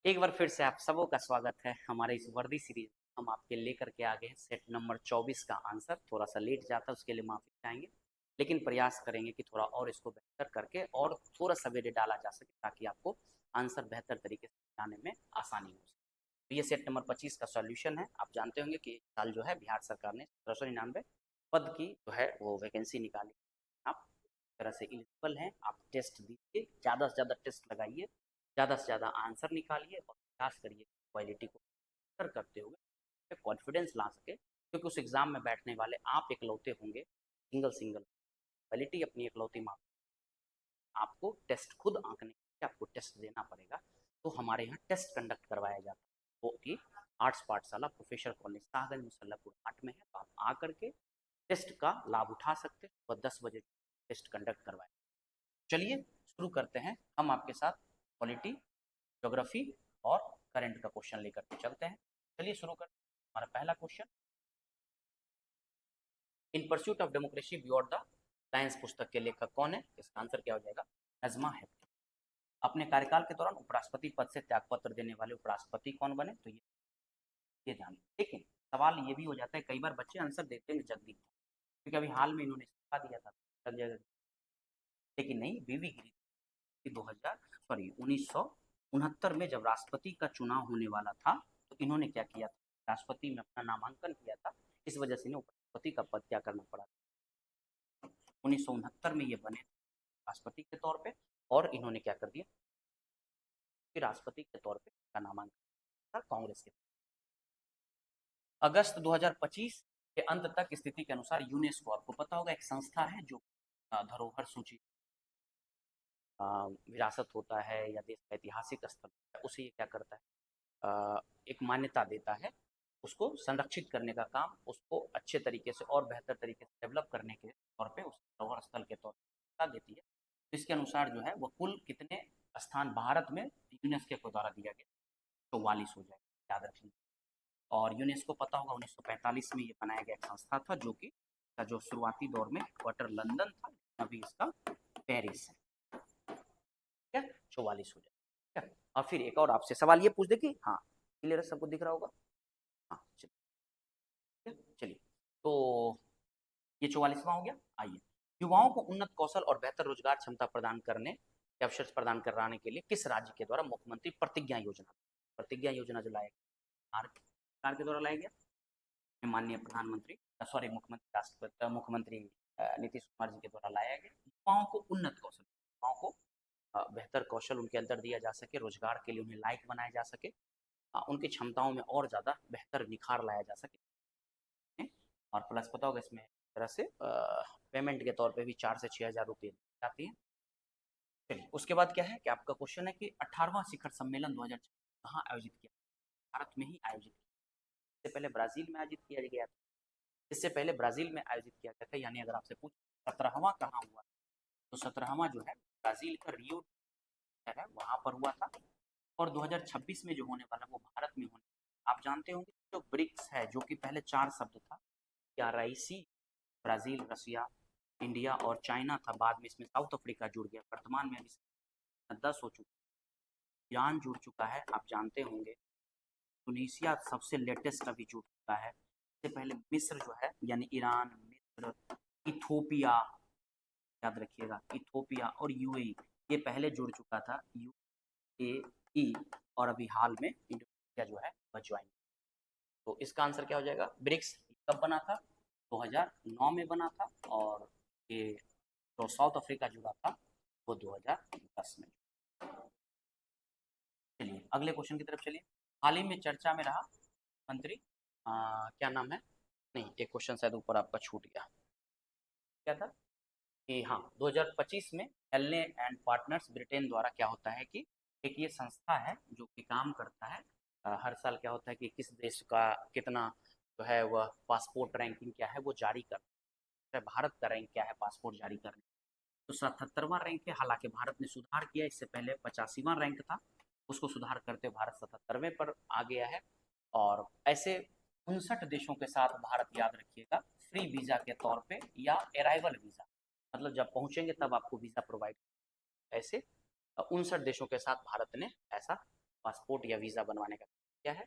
एक बार फिर से आप सबों का स्वागत है हमारे इस वर्दी सीरीज। हम आपके लेकर के आ गए हैं सेट नंबर 24 का आंसर। थोड़ा सा लेट जाता है उसके लिए माफी चाहेंगे, लेकिन प्रयास करेंगे कि थोड़ा और इसको बेहतर करके और थोड़ा सवेरे डाला जा सके ताकि आपको आंसर बेहतर तरीके से बनाने में आसानी हो सके। तो ये सेट नंबर 25 का सॉल्यूशन है। आप जानते होंगे कि इस साल जो है बिहार सरकार ने 1799 पद की जो है वो वैकेंसी निकाली। आप तरह से एलिजिबल हैं, आप टेस्ट दीजिए, ज़्यादा से ज़्यादा टेस्ट लगाइए, ज़्यादा से ज़्यादा आंसर निकालिए और प्रयास करिए क्वालिटी को बेहतर करते हुए कॉन्फिडेंस ला सके, क्योंकि उस एग्ज़ाम में बैठने वाले आप इकलौते होंगे सिंगल सिंगल। क्वालिटी अपनी इकलौती माँ, आपको टेस्ट खुद आंकने के लिए आपको टेस्ट देना पड़ेगा। तो हमारे यहाँ टेस्ट कंडक्ट करवाया जाता है वो कि आर्ट्स पाठशाला प्रोफेसर कॉलेज शाहगंज मुसल्लापुर 8 में है। तो आप आकर के टेस्ट का लाभ उठा सकते हैं। सुबह 10 बजे टेस्ट कंडक्ट करवाए। चलिए शुरू करते हैं। हम आपके साथ पॉलिटी, ज्योग्राफी और करंट का क्वेश्चन लेकर के चलते हैं। चलिए शुरू करते हैं। हमारा पहला question, in pursuit of democracy beyond the science पुस्तक के लेखक कौन है? इसका आंसर क्या हो जाएगा? नजमा है। अपने कार्यकाल के दौरान उपराष्ट्रपति पद से त्यागपत्र देने वाले उपराष्ट्रपति कौन बने? तो ये जान लेकिन सवाल ये भी हो जाता है, कई बार बच्चे आंसर देते हैं जगदीप, क्योंकि अभी हाल में इन्होंने इस्तीफा दिया था संजय गांधी। लेकिन नहीं, बीवी गिरी 1969 में जब राष्ट्रपति का चुनाव होने वाला था तो इन्होंने क्या किया था? राष्ट्रपति में अपना नामांकन किया था। इस वजह से इन्हें उपराष्ट्रपति का पद त्याग करना पड़ा। 1969 में ये बने राष्ट्रपति के तौर पे और इन्होंने क्या कर दिया कि राष्ट्रपति के तौर पे का नामांकन था कांग्रेस के। अगस्त 2025 के अंत तक स्थिति के अनुसार यूनेस्को, आपको पता होगा एक संस्था है जो धरोहर सूची, विरासत होता है या देश का ऐतिहासिक स्थल है, उसे ये क्या करता है, एक मान्यता देता है। उसको संरक्षित करने का काम, उसको अच्छे तरीके से और बेहतर तरीके से डेवलप करने के तौर पे उस धरोहर स्थल के तौर पर देती है। तो इसके अनुसार जो है वो कुल कितने स्थान भारत में यूनेस्को के द्वारा दिया गया? 44 हो जाएगा, याद रखिए। और यूनेस्को पता होगा 1945 में ये बनाया गया एक संस्था था, जो कि जो शुरुआती दौर में क्वार्टर लंदन था, अभी इसका पेरिस है। क्या 44 हो जाए? और फिर एक और आपसे सवाल ये पूछ दे कि हाँ क्लियर सबको दिख रहा होगा? हाँ चलिए चलिए, तो ये 44वां हो गया। आइए, युवाओं को उन्नत कौशल और बेहतर रोजगार क्षमता प्रदान करने के अवसर प्रदान कराने के लिए किस राज्य के द्वारा मुख्यमंत्री प्रतिज्ञा योजना जो लाया गया सरकार के द्वारा लाया गया? माननीय प्रधानमंत्री, सॉरी मुख्यमंत्री, राष्ट्रपति मुख्यमंत्री नीतीश कुमार जी के द्वारा लाया गया। युवाओं को उन्नत कौशल, युवाओं को बेहतर कौशल उनके अंदर दिया जा सके, रोजगार के लिए उन्हें लायक बनाया जा सके, उनकी क्षमताओं में और ज़्यादा बेहतर निखार लाया जा सके। और प्लस पता होगा इसमें तरह से पेमेंट के तौर पे भी 4 से 6 हज़ार रुपये आती है। चलिए उसके बाद क्या है कि आपका क्वेश्चन है कि 18वां शिखर सम्मेलन 2026 कहाँ आयोजित किया? भारत में ही आयोजित किया। इससे पहले ब्राजील में आयोजित किया गया था। इससे पहले ब्राजील में आयोजित किया गया था, यानी अगर आपसे पूछ 17वां कहाँ हुआ, तो 17वां जो है ब्राजील का रियो है वहां पर हुआ था। और 2026 में जो होने वाला वो भारत में होने। आप जानते होंगे जो ब्रिक्स है, जो कि पहले 4 शब्द था, RIC, ब्राजील, रसिया, इंडिया और चाइना था, बाद में इसमें साउथ अफ्रीका जुड़ गया। वर्तमान में अभी 10 हो चुका, ईरान जुड़ चुका है, आप जानते होंगे। टूनीशिया सबसे लेटेस्ट अभी जुड़ चुका है। इससे पहले मिस्र जो है, यानी ईरान, मिस्र, इथोपिया, याद रखिएगा, इथोपिया और UAE, ये पहले जुड़ चुका था, UAE, और अभी हाल में इंडोनेशिया जो है वह ज्वाइन। तो इसका आंसर क्या हो जाएगा? ब्रिक्स कब बना था? 2009 में बना था। और ये जो साउथ अफ्रीका जुड़ा था वो 2010 में। चलिए अगले क्वेश्चन की तरफ चलिए। हाल ही में चर्चा में रहा मंत्री, क्या नाम है, नहीं एक क्वेश्चन शायद ऊपर आपका छूट गया, क्या था कि हाँ 2025 में हेलने एंड पार्टनर्स ब्रिटेन द्वारा क्या होता है कि एक ये संस्था है जो कि काम करता है, हर साल क्या होता है कि किस देश का कितना जो है वह पासपोर्ट रैंकिंग क्या है वो जारी करता है। भारत का रैंक क्या है पासपोर्ट जारी करने, तो 77वां रैंक है। हालांकि भारत ने सुधार किया, इससे पहले 85वां रैंक था, उसको सुधार करते हुए भारत 77वें पर आ गया है। और ऐसे 59 देशों के साथ भारत, याद रखिएगा, फ्री वीज़ा के तौर पे या अराइवल वीज़ा, मतलब जब पहुंचेंगे तब आपको वीज़ा प्रोवाइड, ऐसे 59 देशों के साथ भारत ने ऐसा पासपोर्ट या वीज़ा बनवाने का किया है।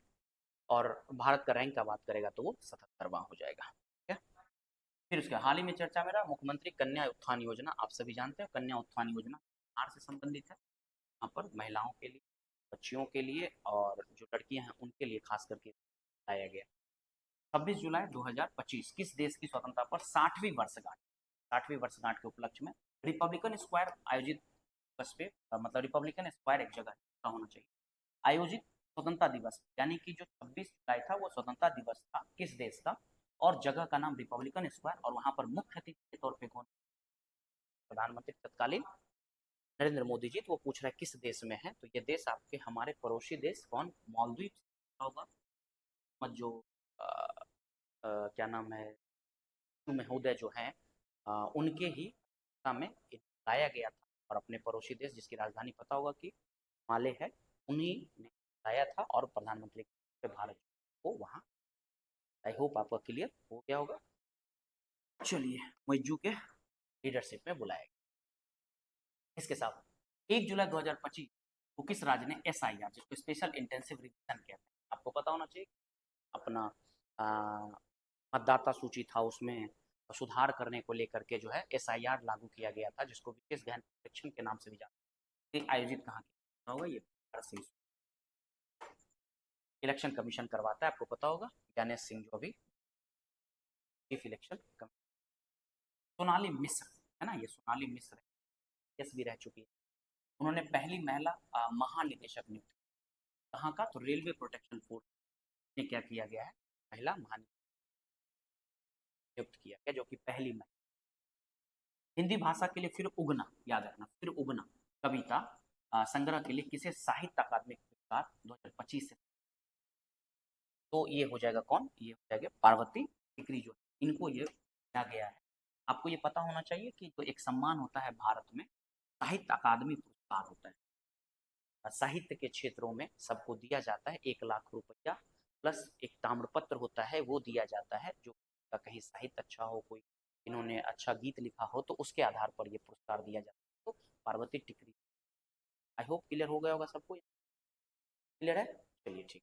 और भारत का रैंक का बात करेगा तो वो 77वां हो जाएगा। ठीक है। फिर उसके हाल ही में चर्चा में रहा मुख्यमंत्री कन्या उत्थान योजना। आप सभी जानते हैं कन्या उत्थान योजना बिहार से संबंधित है। यहाँ पर महिलाओं के लिए, बच्चियों के लिए और जो लड़कियां हैं उनके लिए खास करके लाया गया। 26 जुलाई 2025 किस देश की स्वतंत्रता पर 60वीं वर्षगांठ, 60वीं वर्षगांठ के उपलक्ष्य में रिपब्लिकन स्क्वायर आयोजित दिवस पे मतलब रिपब्लिकन स्क्वायर एक जगह का होना चाहिए, आयोजित स्वतंत्रता दिवस, यानी कि जो 26 जुलाई था वो स्वतंत्रता दिवस था किस देश का, और जगह का नाम रिपब्लिकन स्क्वायर, और वहां पर मुख्य अतिथि के तौर पे कौन, प्रधानमंत्री तत्कालीन नरेंद्र मोदी जी। तो वो पूछ रहा है किस देश में है, तो ये देश आपके हमारे पड़ोसी देश कौन, मालदीव होगा। जो अ, क्या नाम है, महोदय जो हैं उनके ही में लाया गया था, और अपने पड़ोसी देश जिसकी राजधानी पता होगा कि माले है, उन्हीं ने लाया था और प्रधानमंत्री भारत को वहाँ, आई होप आपका क्लियर हो गया होगा। चलिए मज्जू के लीडरशिप में बुलाया गया। इसके साथ 1 जुलाई 2025 को किस राज्य ने SIR, जिसको स्पेशल इंटेंसिव रिवीजन कहते हैं, आपको पता होना चाहिए, अपना मतदाता सूची था उसमें सुधार करने को लेकर के जो है SIR लागू किया गया था, जिसको विशेष गहन परीक्षण के नाम से भी जानते हैं। आयोजित कहाँ किया होगा, ये इलेक्शन कमीशन करवाता है, आपको पता होगा, ज्ञानेश सिंह जो अभी चीफ इलेक्शन कमीशन। सोनाली मिश्र है ना, ये सोनाली मिश्र एस भी रह चुकी है। उन्होंने पहली महिला महानिदेशक नियुक्त, कहाँ का, तो रेलवे प्रोटेक्शन फोर्स में क्या किया गया है, महिला महानिदेशक नियुक्त किया गया, जो कि पहली महिला। हिंदी भाषा के लिए फिर उगना, याद रखना, फिर उगना कविता संग्रह के लिए किसे साहित्य अकादमी पुरस्कार 2025 से, तो ये हो जाएगा कौन, ये हो जाएगा पार्वती टिकरी, जो इनको ये दिया गया है। आपको ये पता होना चाहिए कि जो एक सम्मान होता है भारत में, साहित्य अकादमी पुरस्कार होता है, साहित्य के क्षेत्रों में सबको दिया जाता है, 1 लाख रुपया प्लस एक ताम्रपत्र होता है वो दिया जाता है, जो कहीं साहित्य अच्छा हो, कोई इन्होंने अच्छा गीत लिखा हो तो उसके आधार पर ये पुरस्कार दिया जाता है। तो पार्वती टिकरी, आई होप क्लियर हो गया होगा सबको, क्लियर है, चलिए ठीक।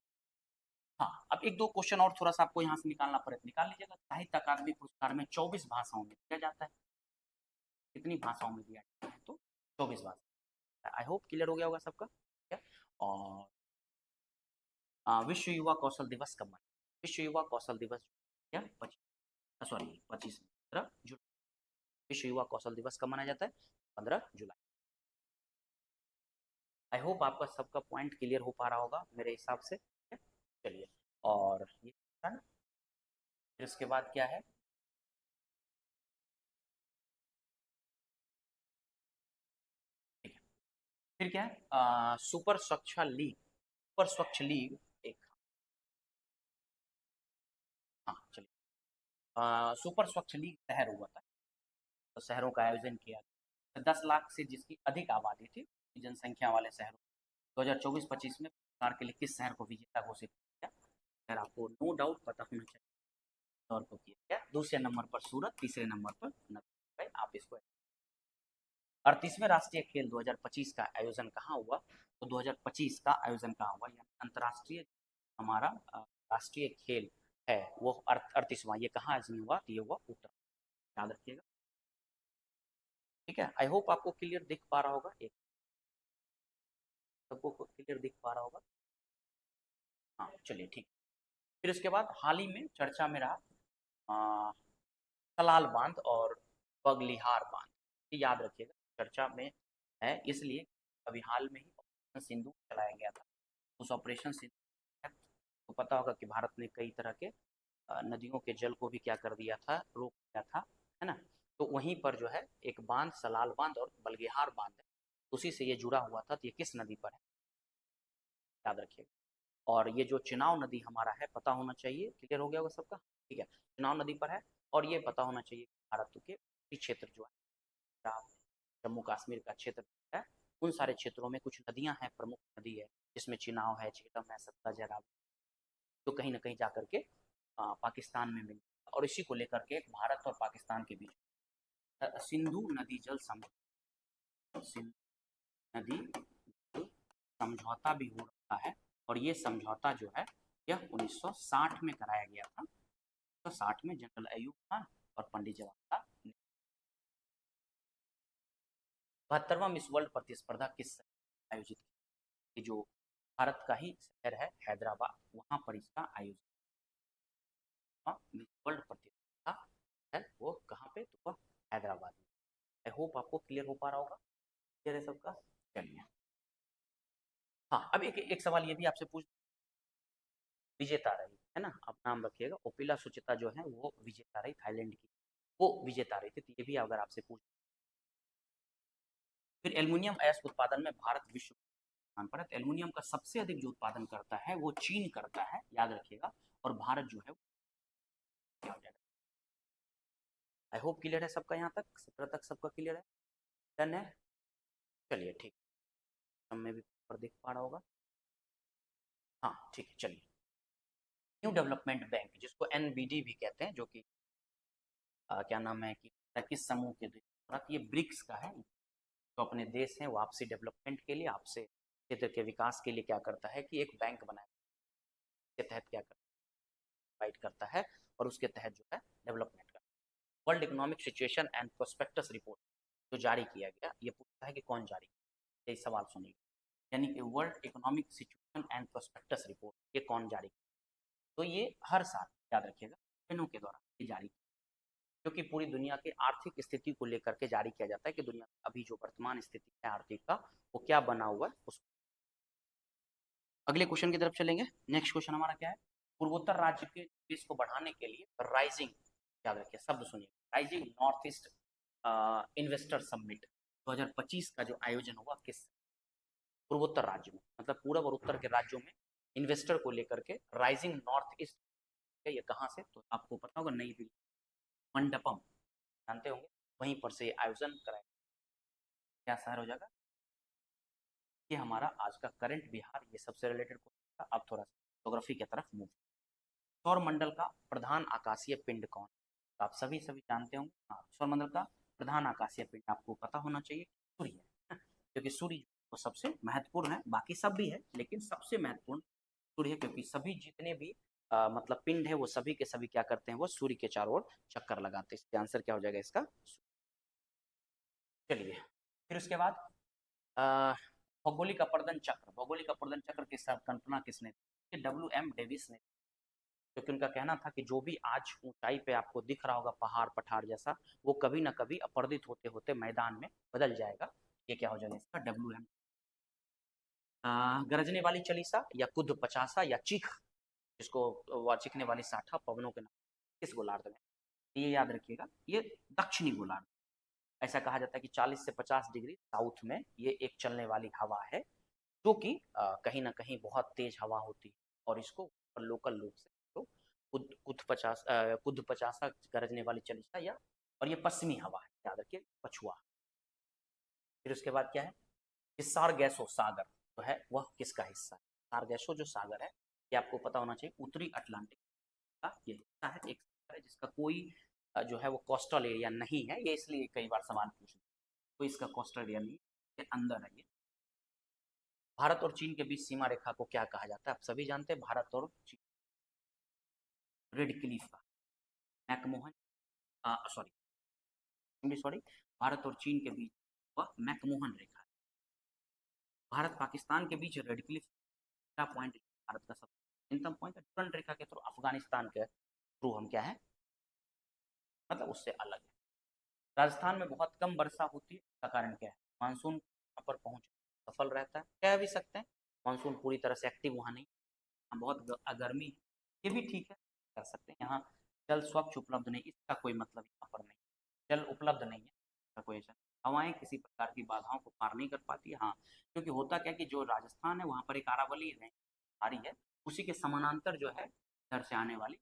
हाँ, अब एक दो क्वेश्चन और थोड़ा सा आपको यहाँ से निकालना पड़े, निकाल लीजिएगा। साहित्य अकादमी पुरस्कार में 24 भाषाओं में दिया जाता है, कितनी भाषाओं में दिया जाता है, तो 24 भाषा। आई होप क्लियर हो गया होगा सबका, ठीक है। और विश्व युवा कौशल दिवस कब मनाया, विश्व युवा कौशल दिवस क्या, 15 जुलाई। विश्व युवा कौशल दिवस कब मनाया जाता है, 15 जुलाई। आई होप आपका सबका पॉइंट क्लियर हो पा रहा होगा मेरे हिसाब से, चलिए। और ये फिर इसके बाद क्या है, फिर क्या है, सुपर स्वच्छ लीग, सुपर स्वच्छ लीग एक, हाँ चलिए, सुपर स्वच्छ लीग शहर हुआ था, तो शहरों का आयोजन किया, 10 लाख से जिसकी अधिक आबादी थी, जनसंख्या वाले शहरों, 2024-25 में पुरस्कार के लिए किस शहर को विजेता घोषित किया, शहर आपको नो डाउट पता होना चाहिए, तौर पर किया गया। दूसरे नंबर पर सूरत, तीसरे नंबर पर नगर, आप इसको। 38वें राष्ट्रीय खेल 2025 का आयोजन कहाँ हुआ, तो 2025 का आयोजन कहाँ हुआ, यानी अंतर्राष्ट्रीय हमारा राष्ट्रीय खेल है वो 38वां, ये कहाँ आयोजन हुआ, तो ये हुआ उत्तराखंड, याद रखिएगा, ठीक है। आई होप आपको क्लियर दिख पा रहा होगा, एक सबको क्लियर दिख पा रहा होगा, हाँ चलिए ठीक। फिर उसके बाद हाल ही में चर्चा में रहा सलाल बांध और बगलिहार बांध, ये याद रखिएगा चर्चा में है, इसलिए अभी हाल में ही ऑपरेशन सिंधु चलाया गया था। उस ऑपरेशन सिंधु तो पता होगा कि भारत ने कई तरह के नदियों के जल को भी क्या कर दिया था, रोक दिया था, है ना। तो वहीं पर जो है एक बांध सलाल बांध और बलगेहार बांध है, उसी से ये जुड़ा हुआ था, तो ये किस नदी पर है, याद रखिएगा। और ये जो चुनाव नदी हमारा है पता होना चाहिए, क्लियर हो गया होगा सबका, ठीक है, चुनाव नदी पर है। और ये पता होना चाहिए भारत के क्षेत्र जो है, जम्मू कश्मीर का क्षेत्र है, उन सारे क्षेत्रों में कुछ नदियां हैं, प्रमुख नदी है जिसमें चिनाव है, झेलम है, सतलज है, तो कहीं ना कहीं जा करके पाकिस्तान में मिली, और इसी को लेकर के भारत और पाकिस्तान के बीच सिंधु नदी जल समझौता, सिंधु नदी जल समझौता भी हो रहा है और ये समझौता जो है यह 1960 में कराया गया था। 1960 में जनरल अयूब खान और पंडित जवाहरलाल नेहरू। 72वां मिस वर्ल्ड प्रतिस्पर्धा किस आयोजित की, जो भारत का ही शहर है हैदराबाद, वहां पर इसका आयोजन। मिस वर्ल्ड प्रतिस्पर्धा है वो कहाँ पे, तो वह हैदराबाद में। आई होप आपको क्लियर हो पा रहा होगा। क्लियर है सबका? चलिए हाँ, अब एक सवाल ये भी आपसे पूछ, विजेता रही है ना, आप नाम रखिएगा, ओपिला सुचिता जो है वो विजेता रही, थाईलैंड की, वो विजेता रही थी, तो ये भी अगर आपसे पूछ। फिर एल्युमिनियम अयस्क उत्पादन में भारत विश्व स्थान पर है, तो एल्युमिनियम का सबसे अधिक जो उत्पादन करता है वो चीन करता है, याद रखिएगा, और भारत जो है क्या हो जाएगा। आई होप क्लियर है सबका, यहाँ तक 17 तक सबका क्लियर है, डन है। चलिए ठीक, मैं भी पर देख पा रहा होगा, हाँ ठीक है। चलिए, न्यू डेवलपमेंट बैंक जिसको एनबीडी भी कहते हैं, जो कि क्या नाम है कि किस समूह के द्वारा, ये ब्रिक्स का है, जो अपने देश हैं वो आपसी डेवलपमेंट के लिए, आपसे क्षेत्र के विकास के लिए क्या करता है कि एक बैंक बनाया, के तहत क्या करता है, फाइट करता है, और उसके तहत जो है डेवलपमेंट करता है। World economic situation and prospectus report जो जारी किया गया, ये पूछता है कि कौन जारी किया, यही सवाल सुनिए, यानी कि world economic situation and prospectus report ये कौन जारी किया, तो ये हर साल याद रखिएगा दिनों के दौरान ये जारी, क्योंकि पूरी दुनिया की आर्थिक स्थिति को लेकर के जारी किया जाता है कि दुनिया अभी जो वर्तमान स्थिति है आर्थिक का वो क्या बना हुआ है उसको। अगले क्वेश्चन की तरफ चलेंगे। नेक्स्ट क्वेश्चन हमारा क्या है, पूर्वोत्तर राज्य के देश को बढ़ाने के लिए राइजिंग, याद रखिए शब्द सुनिए, rising north east investor summit 2025 का जो आयोजन हुआ किस पूर्वोत्तर राज्य में, मतलब पूर्व और उत्तर के राज्यों में इन्वेस्टर को लेकर के राइजिंग नॉर्थ ईस्ट, ये कहाँ से, तो आपको पता होगा नई दिल्ली मंडपम जानते होंगे, वहीं पर से आयोजन कराया, क्या शहर हो जाएगा, ये हमारा आज का करंट बिहार, ये सबसे रिलेटेड क्वेश्चन था। अब थोड़ा सा ज्योग्राफी की तरफ मूव। सौर मंडल का प्रधान आकाशीय पिंड कौन, तो आप सभी जानते होंगे, हाँ सौर मंडल का प्रधान आकाशीय पिंड आपको पता होना चाहिए, सूर्य है, क्योंकि सूर्य वो सबसे महत्वपूर्ण है, बाकी सब भी है लेकिन सबसे महत्वपूर्ण सूर्य है, क्योंकि सभी जितने भी मतलब पिंड है वो सभी के सभी क्या करते हैं, वो सूर्य के चारों ओर चक्कर लगाते हैं, इसका आंसर क्या हो जाएगा इसका। चलिए, फिर उसके बाद भौगोलिक अपर्दन चक्र, भौगोलिक अपर्दन चक्र की कल्पना किसने की, WM डेविस ने, क्योंकि उनका कहना था कि जो भी आज ऊंचाई पे आपको दिख रहा होगा पहाड़ पठार जैसा, वो कभी ना कभी अपर्दित होते होते मैदान में बदल जाएगा, ये क्या हो जाएगा इसका WM। गरजने वाली चलीसा या कुद पचासा या चीख, जिसको चीखने वाली साठा पवनों के नाम किस गोलार्ध में, ये याद रखिएगा, ये दक्षिणी गोलार्ध, ऐसा कहा जाता है कि 40 से 50 डिग्री साउथ में ये एक चलने वाली हवा है, जो कि कहीं ना कहीं बहुत तेज हवा होती है, और इसको लोकल रूप से तो कुद पचासा गरजने वाली चलिसा या, और ये पश्चिमी हवा है, याद रखिए पछुआ। फिर उसके बाद क्या है, हिस्सार गैसो सागर तो है वह किसका हिस्सा है, हिस्सार गैसो जो सागर है ये आपको पता होना चाहिए उत्तरी अटलांटिक का ये हिस्सा है, एक सागर है जिसका कोई जो है वो कोस्टल एरिया नहीं है, ये इसलिए कई बार सवाल पूछ, तो इसका कोस्टल एरिया नहीं है, अंदर है ये। भारत और चीन के बीच सीमा रेखा को क्या कहा जाता है, आप सभी जानते हैं, भारत और चीन, रेड क्लिफ का, मैकमोहन, सॉरी, भारत और चीन के बीच वह मैकमोहन रेखा है। भारत पाकिस्तान के बीच रेड क्लिफ का पॉइंट, भारत का सबसे न्यूनतम पॉइंट है, डुरंड रेखा के थ्रू अफगानिस्तान के थ्रू हम क्या है, मतलब उससे अलग है। राजस्थान में बहुत कम वर्षा होती है, इसका कारण क्या है, मानसून वहाँ पर पहुँच सफल रहता है, कह भी सकते हैं मानसून पूरी तरह से एक्टिव वहाँ नहीं, बहुत गर्मी, ये भी ठीक है, कर सकते हैं, यहाँ जल स्वच्छ उपलब्ध नहीं, इसका कोई मतलब यहाँ पर नहीं, जल उपलब्ध नहीं है, इसका कोई ऐसा, हवाएं किसी प्रकार की बाधाओं को पार नहीं कर पाती, हाँ क्योंकि होता क्या कि जो राजस्थान है वहाँ पर एक अरावली आ रही है, उसी के समानांतर जो है इधर से आने वाली,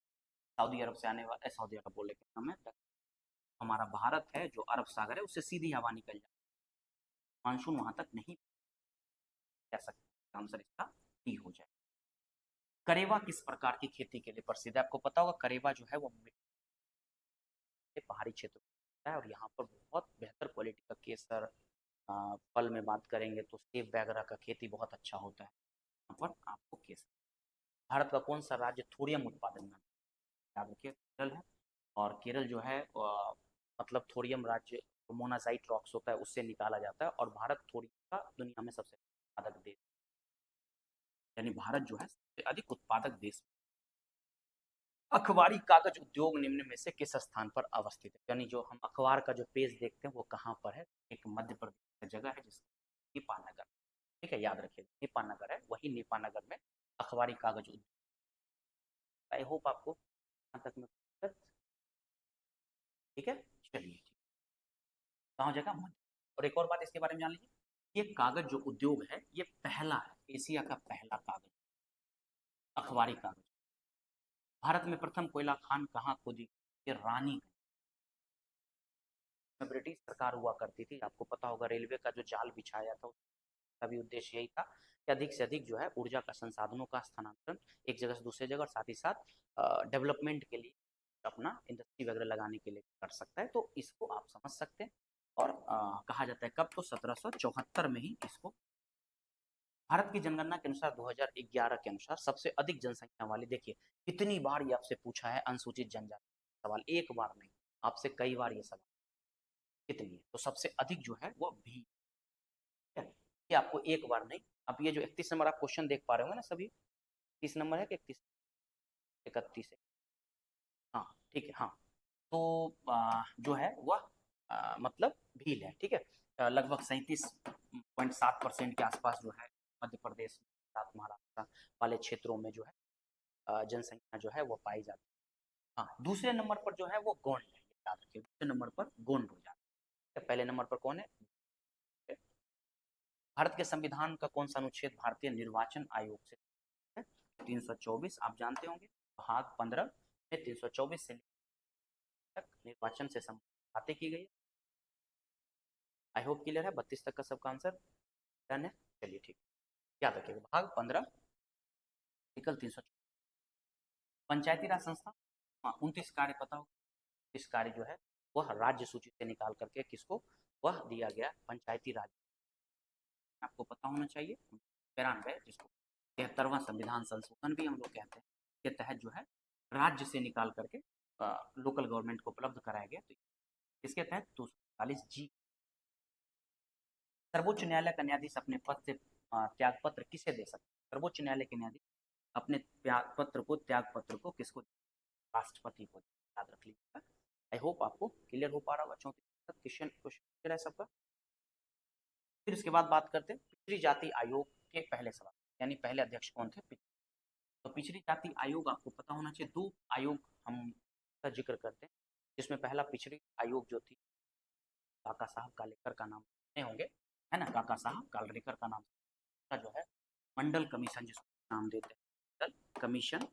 सऊदी अरब से आने वाला, सऊदी अरब बोले के नाम है, हमारा भारत है जो अरब सागर है उससे सीधी हवा निकल जाती है, मानसून वहां तक नहीं कह सकते, आंसर इसका डी हो जाए। करेवा किस प्रकार की खेती के लिए प्रसिद्ध है, आपको पता होगा करेवा जो है वो पहाड़ी क्षेत्र है, और यहाँ पर बहुत बेहतर क्वालिटी का केसर, फल में बात करेंगे तो सेब वगैरह का खेती बहुत अच्छा होता है यहाँ पर आपको केसर। भारत का कौन सा राज्य थोरियम उत्पादन में याद रखिए केरल है। और केरल जो है मतलब थोरियम राज्य मोनाजाइट रॉक्स होता है उससे निकाला जाता है, और भारत थोरियम का दुनिया में सबसे उत्पादक देश, यानी भारत जो है सबसे अधिक उत्पादक देश। अखबारी कागज उद्योग निम्न में से किस स्थान पर अवस्थित है, यानी जो हम अखबार का जो पेज देखते हैं वो कहाँ पर है, एक मध्य प्रदेश की जगह है जिसका नेपानगर, ठीक है याद रखिए नेपानगर है, वही नेपानगर में अखबारी कागज उद्योग। आई होप आपको यहाँ तक में ठीक है। चलिए कहाँ हो जाएगा मध्य। और एक और बात इसके बारे में जान लीजिए, ये कागज जो उद्योग है ये पहला है, एशिया का पहला कागज अखबारी कागज। भारत में प्रथम कोयला खान कहाँ खोदी, ये रानी में ब्रिटिश सरकार हुआ करती थी, आपको पता होगा रेलवे का जो जाल बिछाया था उसका भी उद्देश्य यही था कि अधिक से अधिक जो है ऊर्जा का संसाधनों का स्थानांतरण एक जगह से दूसरे जगह, और साथ ही साथ डेवलपमेंट के लिए अपना इंडस्ट्री वगैरह लगाने के लिए कर सकता है, तो इसको आप समझ सकते हैं। और कहा जाता है कब, तो 1774 में ही इसको। भारत की जनगणना के अनुसार 2011 के अनुसार सबसे अधिक जनसंख्या वाली, देखिए कितनी बार ये आपसे पूछा है अनुसूचित जनजाति सवाल, एक बार नहीं आपसे कई बार ये सवाल, कितनी है, तो सबसे अधिक जो है वो भी है। ये आपको एक बार नहीं, अब ये जो 31 नंबर आप क्वेश्चन देख पा रहे होंगे ना सभी, 30 नंबर है कि 31, 31 है, हाँ ठीक है हाँ। तो जो है वह मतलब भील है, ठीक है। लगभग 37.7% के आसपास जो है मध्य प्रदेश, गुजरात, महाराष्ट्र वाले क्षेत्रों में जो है जनसंख्या जो है वो पाई जाती है। हाँ दूसरे नंबर पर जो है वो गोंड है, याद रखिए दूसरे नंबर पर गोंड हो जाता है, पहले नंबर पर कौन है। भारत के संविधान का कौन सा अनुच्छेद भारतीय निर्वाचन आयोग से है, 324 आप जानते होंगे, भाग 15 में 324 से तक निर्वाचन से संबंधित बातें की गई। आई होप क्लियर है, 32 तक का सबका आंसर डन है। चलिए ठीक, याद रखिएगा भाग 15 आर्टिकल 300। पंचायती राज संस्था, हाँ 29 कार्य पता हो, इस कार्य जो है वह राज्य सूची से निकाल करके किसको वह दिया गया पंचायती राज, आपको पता होना चाहिए 93, जिसको 73वां संविधान संशोधन भी हम लोग कहते हैं, के तहत जो है राज्य से निकाल करके लोकल गवर्नमेंट को उपलब्ध कराया गया, तो इसके तहत 240 जी। सर्वोच्च न्यायालय का न्यायाधीश अपने पद से त्यागपत्र किसे दे सकते हैं, सर्वोच्च न्यायालय के न्यायाधीश अपने त्यागपत्र को किसको, राष्ट्रपति को, याद रख लीजिएगा। आई होप आपको क्लियर हो पा रहा होगा, 34 क्वेश्चन क्वेश्चन है सबका। फिर उसके बाद बात करते हैं पिछड़ी जाति आयोग के पहले सवाल, यानी पहले अध्यक्ष कौन थे। तो पिछड़ी जाति आयोग आपको पता होना चाहिए, दो आयोग हम का जिक्र करते हैं, जिसमें पहला पिछड़ी आयोग जो थी काका साहब कालेकर का नाम सुने होंगे, है ना, काका साहब कालेकर का नाम का जो है मंडल कमीशन जिसको नाम देते हैं, मंडल कमीशन,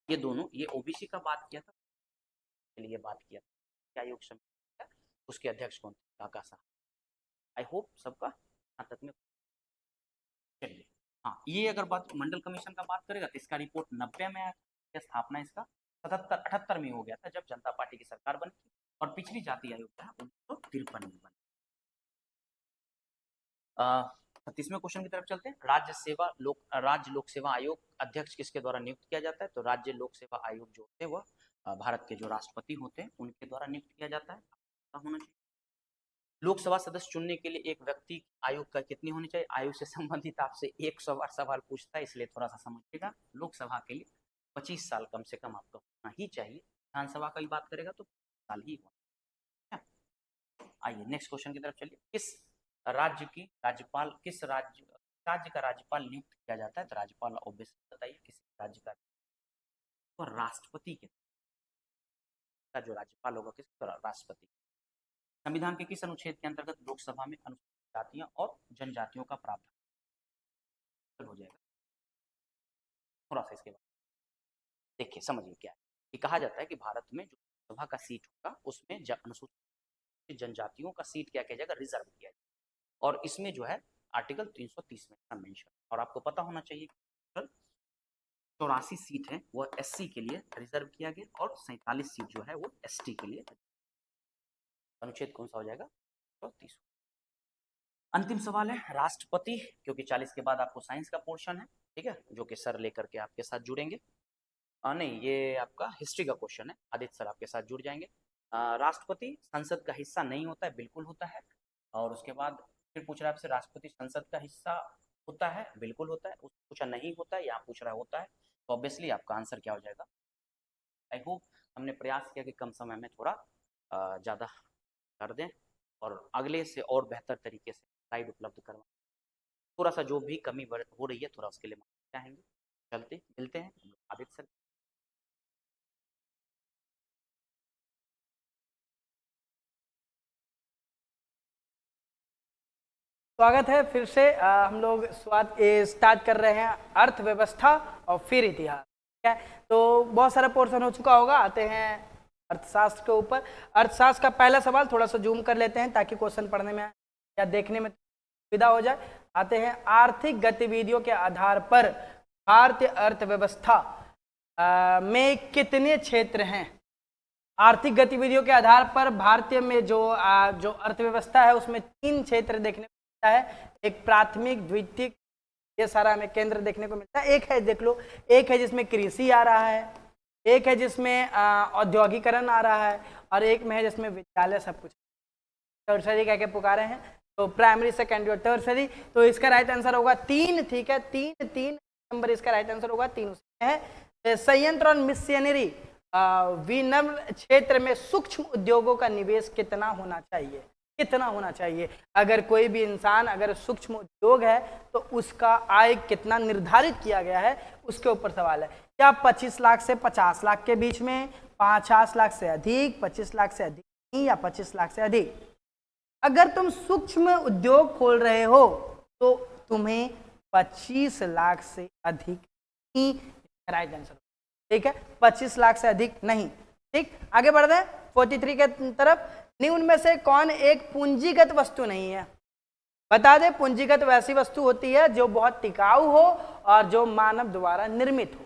ये दोनों, ये ओबीसी का बात किया था, के लिए बात किया था आयोग समिति, उसके अध्यक्ष कौन थे, काका साहब। आई होप सबका यहाँ तक में। चलिए हाँ, ये अगर बात मंडल कमीशन का बात करेगा तो इसका रिपोर्ट 90 में आया था, स्थापना इसका 77 78 में हो गया था जब जनता पार्टी की सरकार बनी थी, और पिछड़ी जाति आयोग था 1953 में बना। 36वें क्वेश्चन की तरफ चलते हैं, राज्य लोक सेवा आयोग अध्यक्ष किसके द्वारा नियुक्त किया जाता है, तो राज्य लोक सेवा आयोग जो होते हैं वह भारत के जो राष्ट्रपति होते हैं उनके द्वारा नियुक्त किया जाता है, होना चाहिए। लोकसभा सदस्य चुनने के लिए एक व्यक्ति आयु का कितनी होनी चाहिए, आयु से संबंधित आपसे 100 बार सवाल पूछता है, इसलिए थोड़ा सा समझिएगा। लोकसभा के लिए 25 साल कम से कम आपका होना ही चाहिए, विधानसभा की बात करेगा तो साल ही होना। आइए नेक्स्ट क्वेश्चन की तरफ चलिए, किस राज्य की राज्यपाल, किस राज्य का राज्यपाल नियुक्त किया जाता है, तो राज्यपाल ऑब्वियसली बताइए किस राज्य का, तो राष्ट्रपति के का जो राज्यपाल होगा किस, राष्ट्रपति। संविधान के किस अनुच्छेद के अंतर्गत लोकसभा में अनुसूचित जातियां और जनजातियों का प्रावधान हो जाएगा, थोड़ा सा इसके बाद देखिए समझिए क्या है। ये कहा जाता है कि भारत में जो सभा का सीट होगा उसमें अनुसूचित जनजातियों का सीट क्या किया जाएगा, रिजर्व किया जाएगा, और इसमें जो है आर्टिकल 330 में मेंशन, और आपको पता होना चाहिए 84 सीट है वो एससी के लिए रिजर्व किया गया, और 47 सीट जो है वो एसटी के लिए। अनुच्छेद कौन सा हो जाएगा, 30। अंतिम सवाल है राष्ट्रपति, क्योंकि 40 के बाद आपको साइंस का पोर्शन है, ठीक है, जो कि सर लेकर के आपके साथ जुड़ेंगे। नहीं, ये आपका हिस्ट्री का क्वेश्चन है, आदित्य सर आपके साथ जुड़ जाएंगे। राष्ट्रपति संसद का हिस्सा नहीं होता है, बिल्कुल होता है। और उसके बाद फिर पूछ रहा है आपसे, राष्ट्रपति संसद का हिस्सा होता है, बिल्कुल होता है। उसने पूछा नहीं होता है, यहाँ पूछ रहा होता है, तो ऑब्वियसली आपका आंसर क्या हो जाएगा। आई होप हमने प्रयास किया कि कम समय में थोड़ा ज़्यादा कर दें और अगले से और बेहतर तरीके से स्लाइड उपलब्ध करवाएं। थोड़ा सा जो भी कमी हो रही है, थोड़ा उसके लिए माफी चाहेंगे। चलते मिलते हैं आदित्य सर। स्वागत है फिर से। हम लोग स्टार्ट कर रहे हैं अर्थव्यवस्था और फिर इतिहास, ठीक है। तो बहुत सारा पोर्शन हो चुका होगा, आते हैं अर्थशास्त्र के ऊपर। अर्थशास्त्र का पहला सवाल थोड़ा सा जूम कर लेते हैं ताकि क्वेश्चन पढ़ने में या देखने में सुविधा हो जाए। आते हैं, आर्थिक गतिविधियों के आधार पर भारतीय अर्थव्यवस्था में कितने क्षेत्र हैं। आर्थिक गतिविधियों के आधार पर भारतीय में जो अर्थव्यवस्था है उसमें 3 क्षेत्र देखने को मिलता है। एक प्राथमिक, द्वितीयक, ये सारा हमें केंद्र देखने को मिलता है। एक है, देख लो, एक है जिसमें कृषि आ रहा है, एक है जिसमें औद्योगिकरण आ रहा है, और एक में है जिसमें विद्यालय सब कुछ। टर्सरी कह के पुकारे हैं, तो प्राइमरी, सेकेंडरी और टर्सरी। तो इसका राइट आंसर होगा 3, ठीक है। 3 नंबर इसका राइट आंसर होगा, 3 उसमें है। संयंत्र और मिशनरी विनिर्माण क्षेत्र में सूक्ष्म उद्योगों का निवेश कितना होना चाहिए, कितना होना चाहिए। अगर कोई भी इंसान अगर सूक्ष्म उद्योग है तो उसका आय कितना निर्धारित किया गया है, उसके ऊपर सवाल है। क्या 25 लाख से 50 लाख के बीच में, 50 लाख से अधिक, 25 लाख से अधिक नहीं, या 25 लाख से अधिक। अगर तुम सूक्ष्म उद्योग खोल रहे हो तो तुम्हें 25 लाख से अधिक ही राइट आंसर, ठीक है। 25 लाख से अधिक नहीं, ठीक। आगे बढ़ते हैं 43 के तरफ। निम्न में से कौन एक पूंजीगत वस्तु नहीं है। बता दे, पूंजीगत वैसी वस्तु होती है जो बहुत टिकाऊ हो और जो मानव द्वारा निर्मित हो।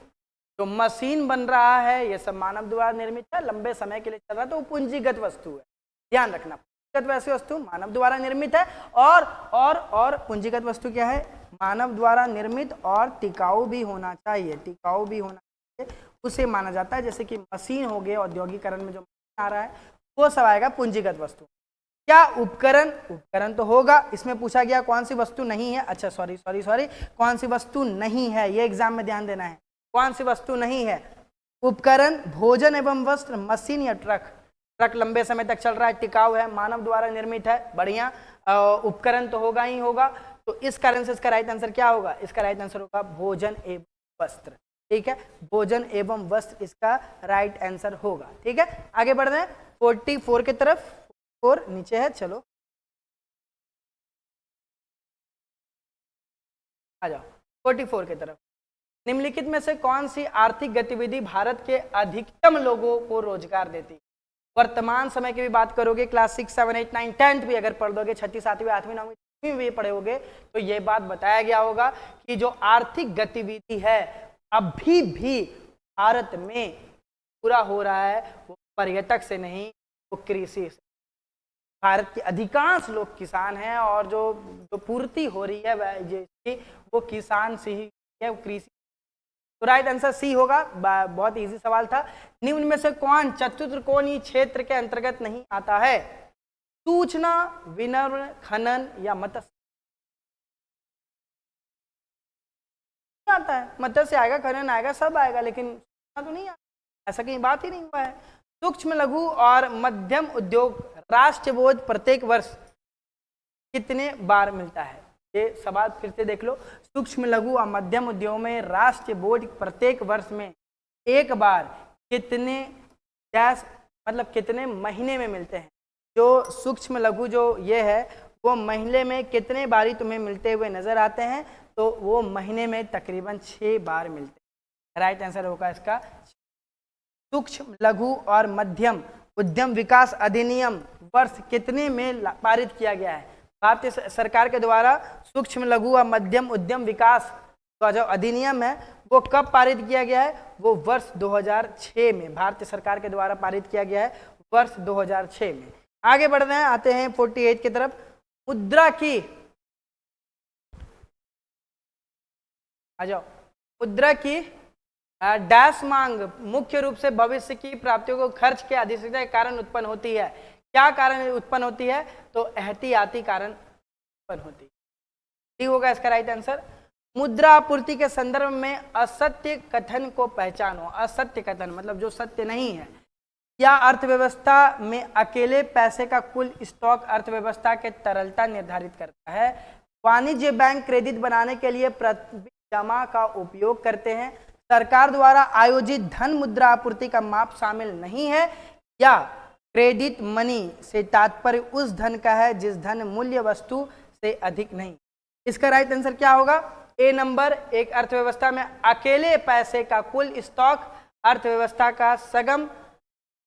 जो मशीन बन रहा है ये सब मानव द्वारा निर्मित है, लंबे समय के लिए चल रहा है, तो वो पूंजीगत वस्तु है। ध्यान रखना, पूंजीगत वैसी वस्तु मानव द्वारा निर्मित है, और पूंजीगत वस्तु क्या है, मानव द्वारा निर्मित और टिकाऊ भी होना चाहिए, टिकाऊ भी होना चाहिए, उसे माना जाता है। जैसे कि मशीन हो गए, औद्योगिकरण में जो मशीन आ रहा है वो सब आएगा पूंजीगत वस्तु। क्या उपकरण, उपकरण तो होगा। इसमें पूछा गया कौन सी वस्तु नहीं है, अच्छा सॉरी, कौन सी वस्तु नहीं है, ये एग्जाम में ध्यान देना है। कौन सी वस्तु नहीं है, उपकरण, भोजन एवं वस्त्र, मशीन या ट्रक। ट्रक लंबे समय तक चल रहा है, टिकाऊ है, मानव द्वारा निर्मित है, बढ़िया। उपकरण तो होगा ही होगा, तो इस कारण से इसका राइट आंसर क्या होगा, इसका राइट आंसर होगा भोजन एवं वस्त्र, ठीक है। भोजन एवं वस्त्र इसका राइट आंसर होगा, ठीक है। आगे बढ़ रहे हैं 44 की तरफ। 4 नीचे है, चलो आ जाओ 44 की तरफ। निम्नलिखित में से कौन सी आर्थिक गतिविधि भारत के अधिकतम लोगों को रोजगार देती। वर्तमान समय की भी बात करोगे, क्लास 6, 7, 8, 9, 10th भी अगर पढ़ दोगे, 6ठी, 7वीं, 8वीं, 9वीं, 10वीं भी पढ़े होगे, तो ये बात बताया गया होगा कि जो आर्थिक गतिविधि है अभी भी भारत में पूरा हो रहा है वो पर्यटक से नहीं, वो कृषि से। भारत के अधिकांश लोग किसान हैं और जो पूर्ति हो रही है वो किसान से ही है, वो कृषि। तो राइट आंसर सी होगा। बहुत इजी सवाल था। निम्न में से कौन चतुर्कोणीय क्षेत्र के अंतर्गत नहीं आता है। सूचना, विनिर्माण, खनन या मत्स्य। आता है, मत्स्य आएगा, खनन आएगा, सब आएगा, लेकिन सूचना तो नहीं आता, ऐसा कहीं बात ही नहीं हुआ है। सूक्ष्म, लघु और मध्यम उद्योग राष्ट्रीय बोझ प्रत्येक वर्ष कितने बार मिलता है। ये सवाल फिर से देख लो। सूक्ष्म, लघु और मध्यम उद्योग में राष्ट्रीय बोझ प्रत्येक वर्ष में एक बार कितने मतलब कितने महीने में मिलते हैं। जो सूक्ष्म लघु जो ये है वो महीने में कितने बारी तुम्हें मिलते हुए नजर आते हैं, तो वो महीने में तकरीबन 6 बार मिलते हैं। राइट आंसर होगा इसका सूक्ष्म, लघु और मध्यम उद्यम विकास अधिनियम वर्ष कितने में पारित किया गया है। भारतीय सरकार के द्वारा सूक्ष्म, लघु और मध्यम उद्यम विकास का जो अधिनियम है वो कब पारित किया गया है, वो वर्ष 2006 में भारतीय सरकार के द्वारा पारित किया गया है, वर्ष 2006 में। आगे बढ़ रहे हैं, आते हैं 48 की तरफ। मुद्रा की आ जाओ। मुद्रा की डैश मांग मुख्य रूप से भविष्य की प्राप्तियों को खर्च के अधिकता के कारण उत्पन्न होती है। क्या कारण उत्पन्न होती है? तो एहतियाती कारण उत्पन्न होती है। ठीक होगा इसका राइट आंसर। मुद्रा आपूर्ति के संदर्भ में असत्य कथन को पहचानो। असत्य कथन मतलब जो सत्य नहीं है। या अर्थव्यवस्था में अकेले पैसे का कुल स्टॉक अर्थव्यवस्था के तरलता निर्धारित करता है। वाणिज्य बैंक क्रेडिट बनाने के लिए प्रतिबिंब जमा का उपयोग करते हैं। सरकार द्वारा आयोजित धन मुद्रा आपूर्ति का माप शामिल नहीं है। या क्रेडिट मनी से तात्पर्य उस धन का है जिस धन मूल्य वस्तु से अधिक नहीं। इसका राइट आंसर क्या होगा? ए नंबर। एक अर्थव्यवस्था में अकेले पैसे का कुल स्टॉक अर्थव्यवस्था का सगम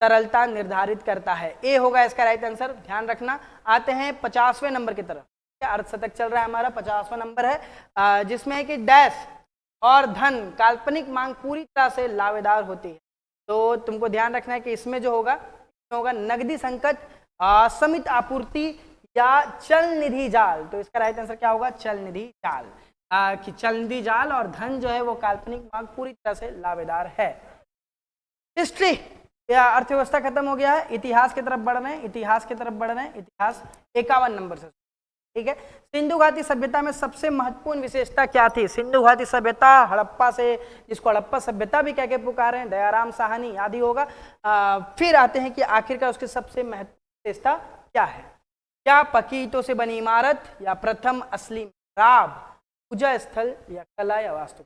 तरलता निर्धारित करता है। ए होगा इसका राइट आंसर, ध्यान रखना। आते हैं 50वें नंबर की तरफ। अर्धशतक चल रहा है हमारा, 50वां नंबर है, जिसमें है कि डैश और धन काल्पनिक मांग पूरी तरह से लावेदार होती है। तो तुमको ध्यान रखना है कि इसमें जो होगा नगदी संकट, असीमित आपूर्ति या चल निधि जाल। तो इसका राइट आंसर क्या होगा? चल निधि जाल। कि चल निधि जाल और धन जो है वो काल्पनिक मांग पूरी तरह से लावेदार है। हिस्ट्री या अर्थव्यवस्था खत्म हो गया है। इतिहास की तरफ बढ़ रहे हैं, इतिहास की तरफ बढ़ रहे हैं। इतिहास 51 नंबर से, ठीक है। सिंधु घाटी सभ्यता में सबसे महत्वपूर्ण विशेषता क्या थी? सिंधु घाटी सभ्यता हड़प्पा से, जिसको हड़प्पा सभ्यता भी कह के पुकारे हैं, दयाराम साहनी याद ही होगा। फिर आते हैं कि आखिरकार उसकी सबसे महत्वपूर्ण विशेषता क्या है? क्या पक्की ईंटों से बनी इमारत, या प्रथम असली मिहराब, पूजा स्थल, या कला या वास्तु?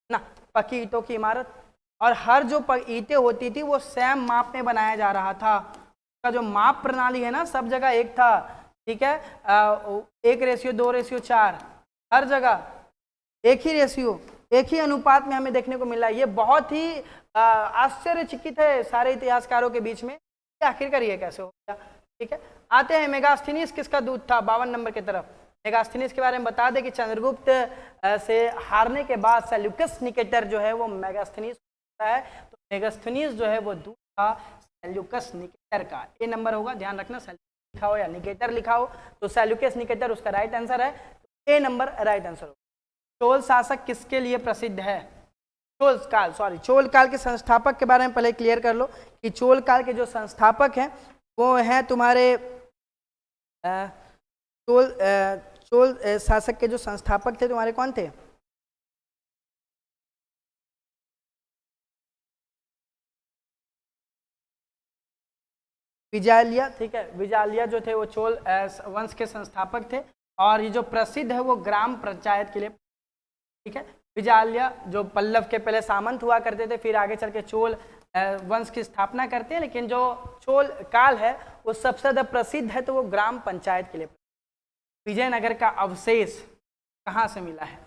ना, पक्की ईंटों की इमारत। और हर जो ईंटें होती थी वो सेम माप में बनाया जा रहा था। उसका जो माप प्रणाली है ना, सब जगह एक था, ठीक है। 1:2:4 हर जगह एक ही रेशियो, एक ही अनुपात में हमें देखने को मिला। ये बहुत ही आश्चर्यचकित है सारे इतिहासकारों के बीच में, आखिरकार ये कैसे हो गया, ठीक है। आते हैं मेगास्थनीज किसका दूत था? 52 नंबर की तरफ। मेगास्थनीज के बारे में बता दें कि चंद्रगुप्त से हारने के बाद सेल्यूकस निकेटर जो है वो मेगास्थनीज है। तो मेगास्थनीज जो है वो दूत था सेल्यूकस निकेटर का। ए नंबर होगा, ध्यान रखना। लिखा हो या निकेटर लिखा हो तो सेल्यूकस निकेटर उसका राइट आंसर है। ए नंबर राइट आंसर होगा। चोल शासक किसके लिए प्रसिद्ध है? चोल काल के संस्थापक के बारे में पहले क्लियर कर लो कि चोल काल के जो संस्थापक हैं वो हैं तुम्हारे चोल शासक के जो संस्थापक थे तुम्हारे कौन थे? विजालिया, ठीक है। विजालिया जो थे वो चोल वंश के संस्थापक थे। और ये जो प्रसिद्ध है वो ग्राम पंचायत के लिए, ठीक है। विजालिया जो पल्लव के पहले सामंत हुआ करते थे, फिर आगे चल के चोल वंश की स्थापना करते हैं। लेकिन जो चोल काल है वो सबसे ज़्यादा प्रसिद्ध है तो वो ग्राम पंचायत के लिए। विजयनगर का अवशेष कहाँ से मिला है?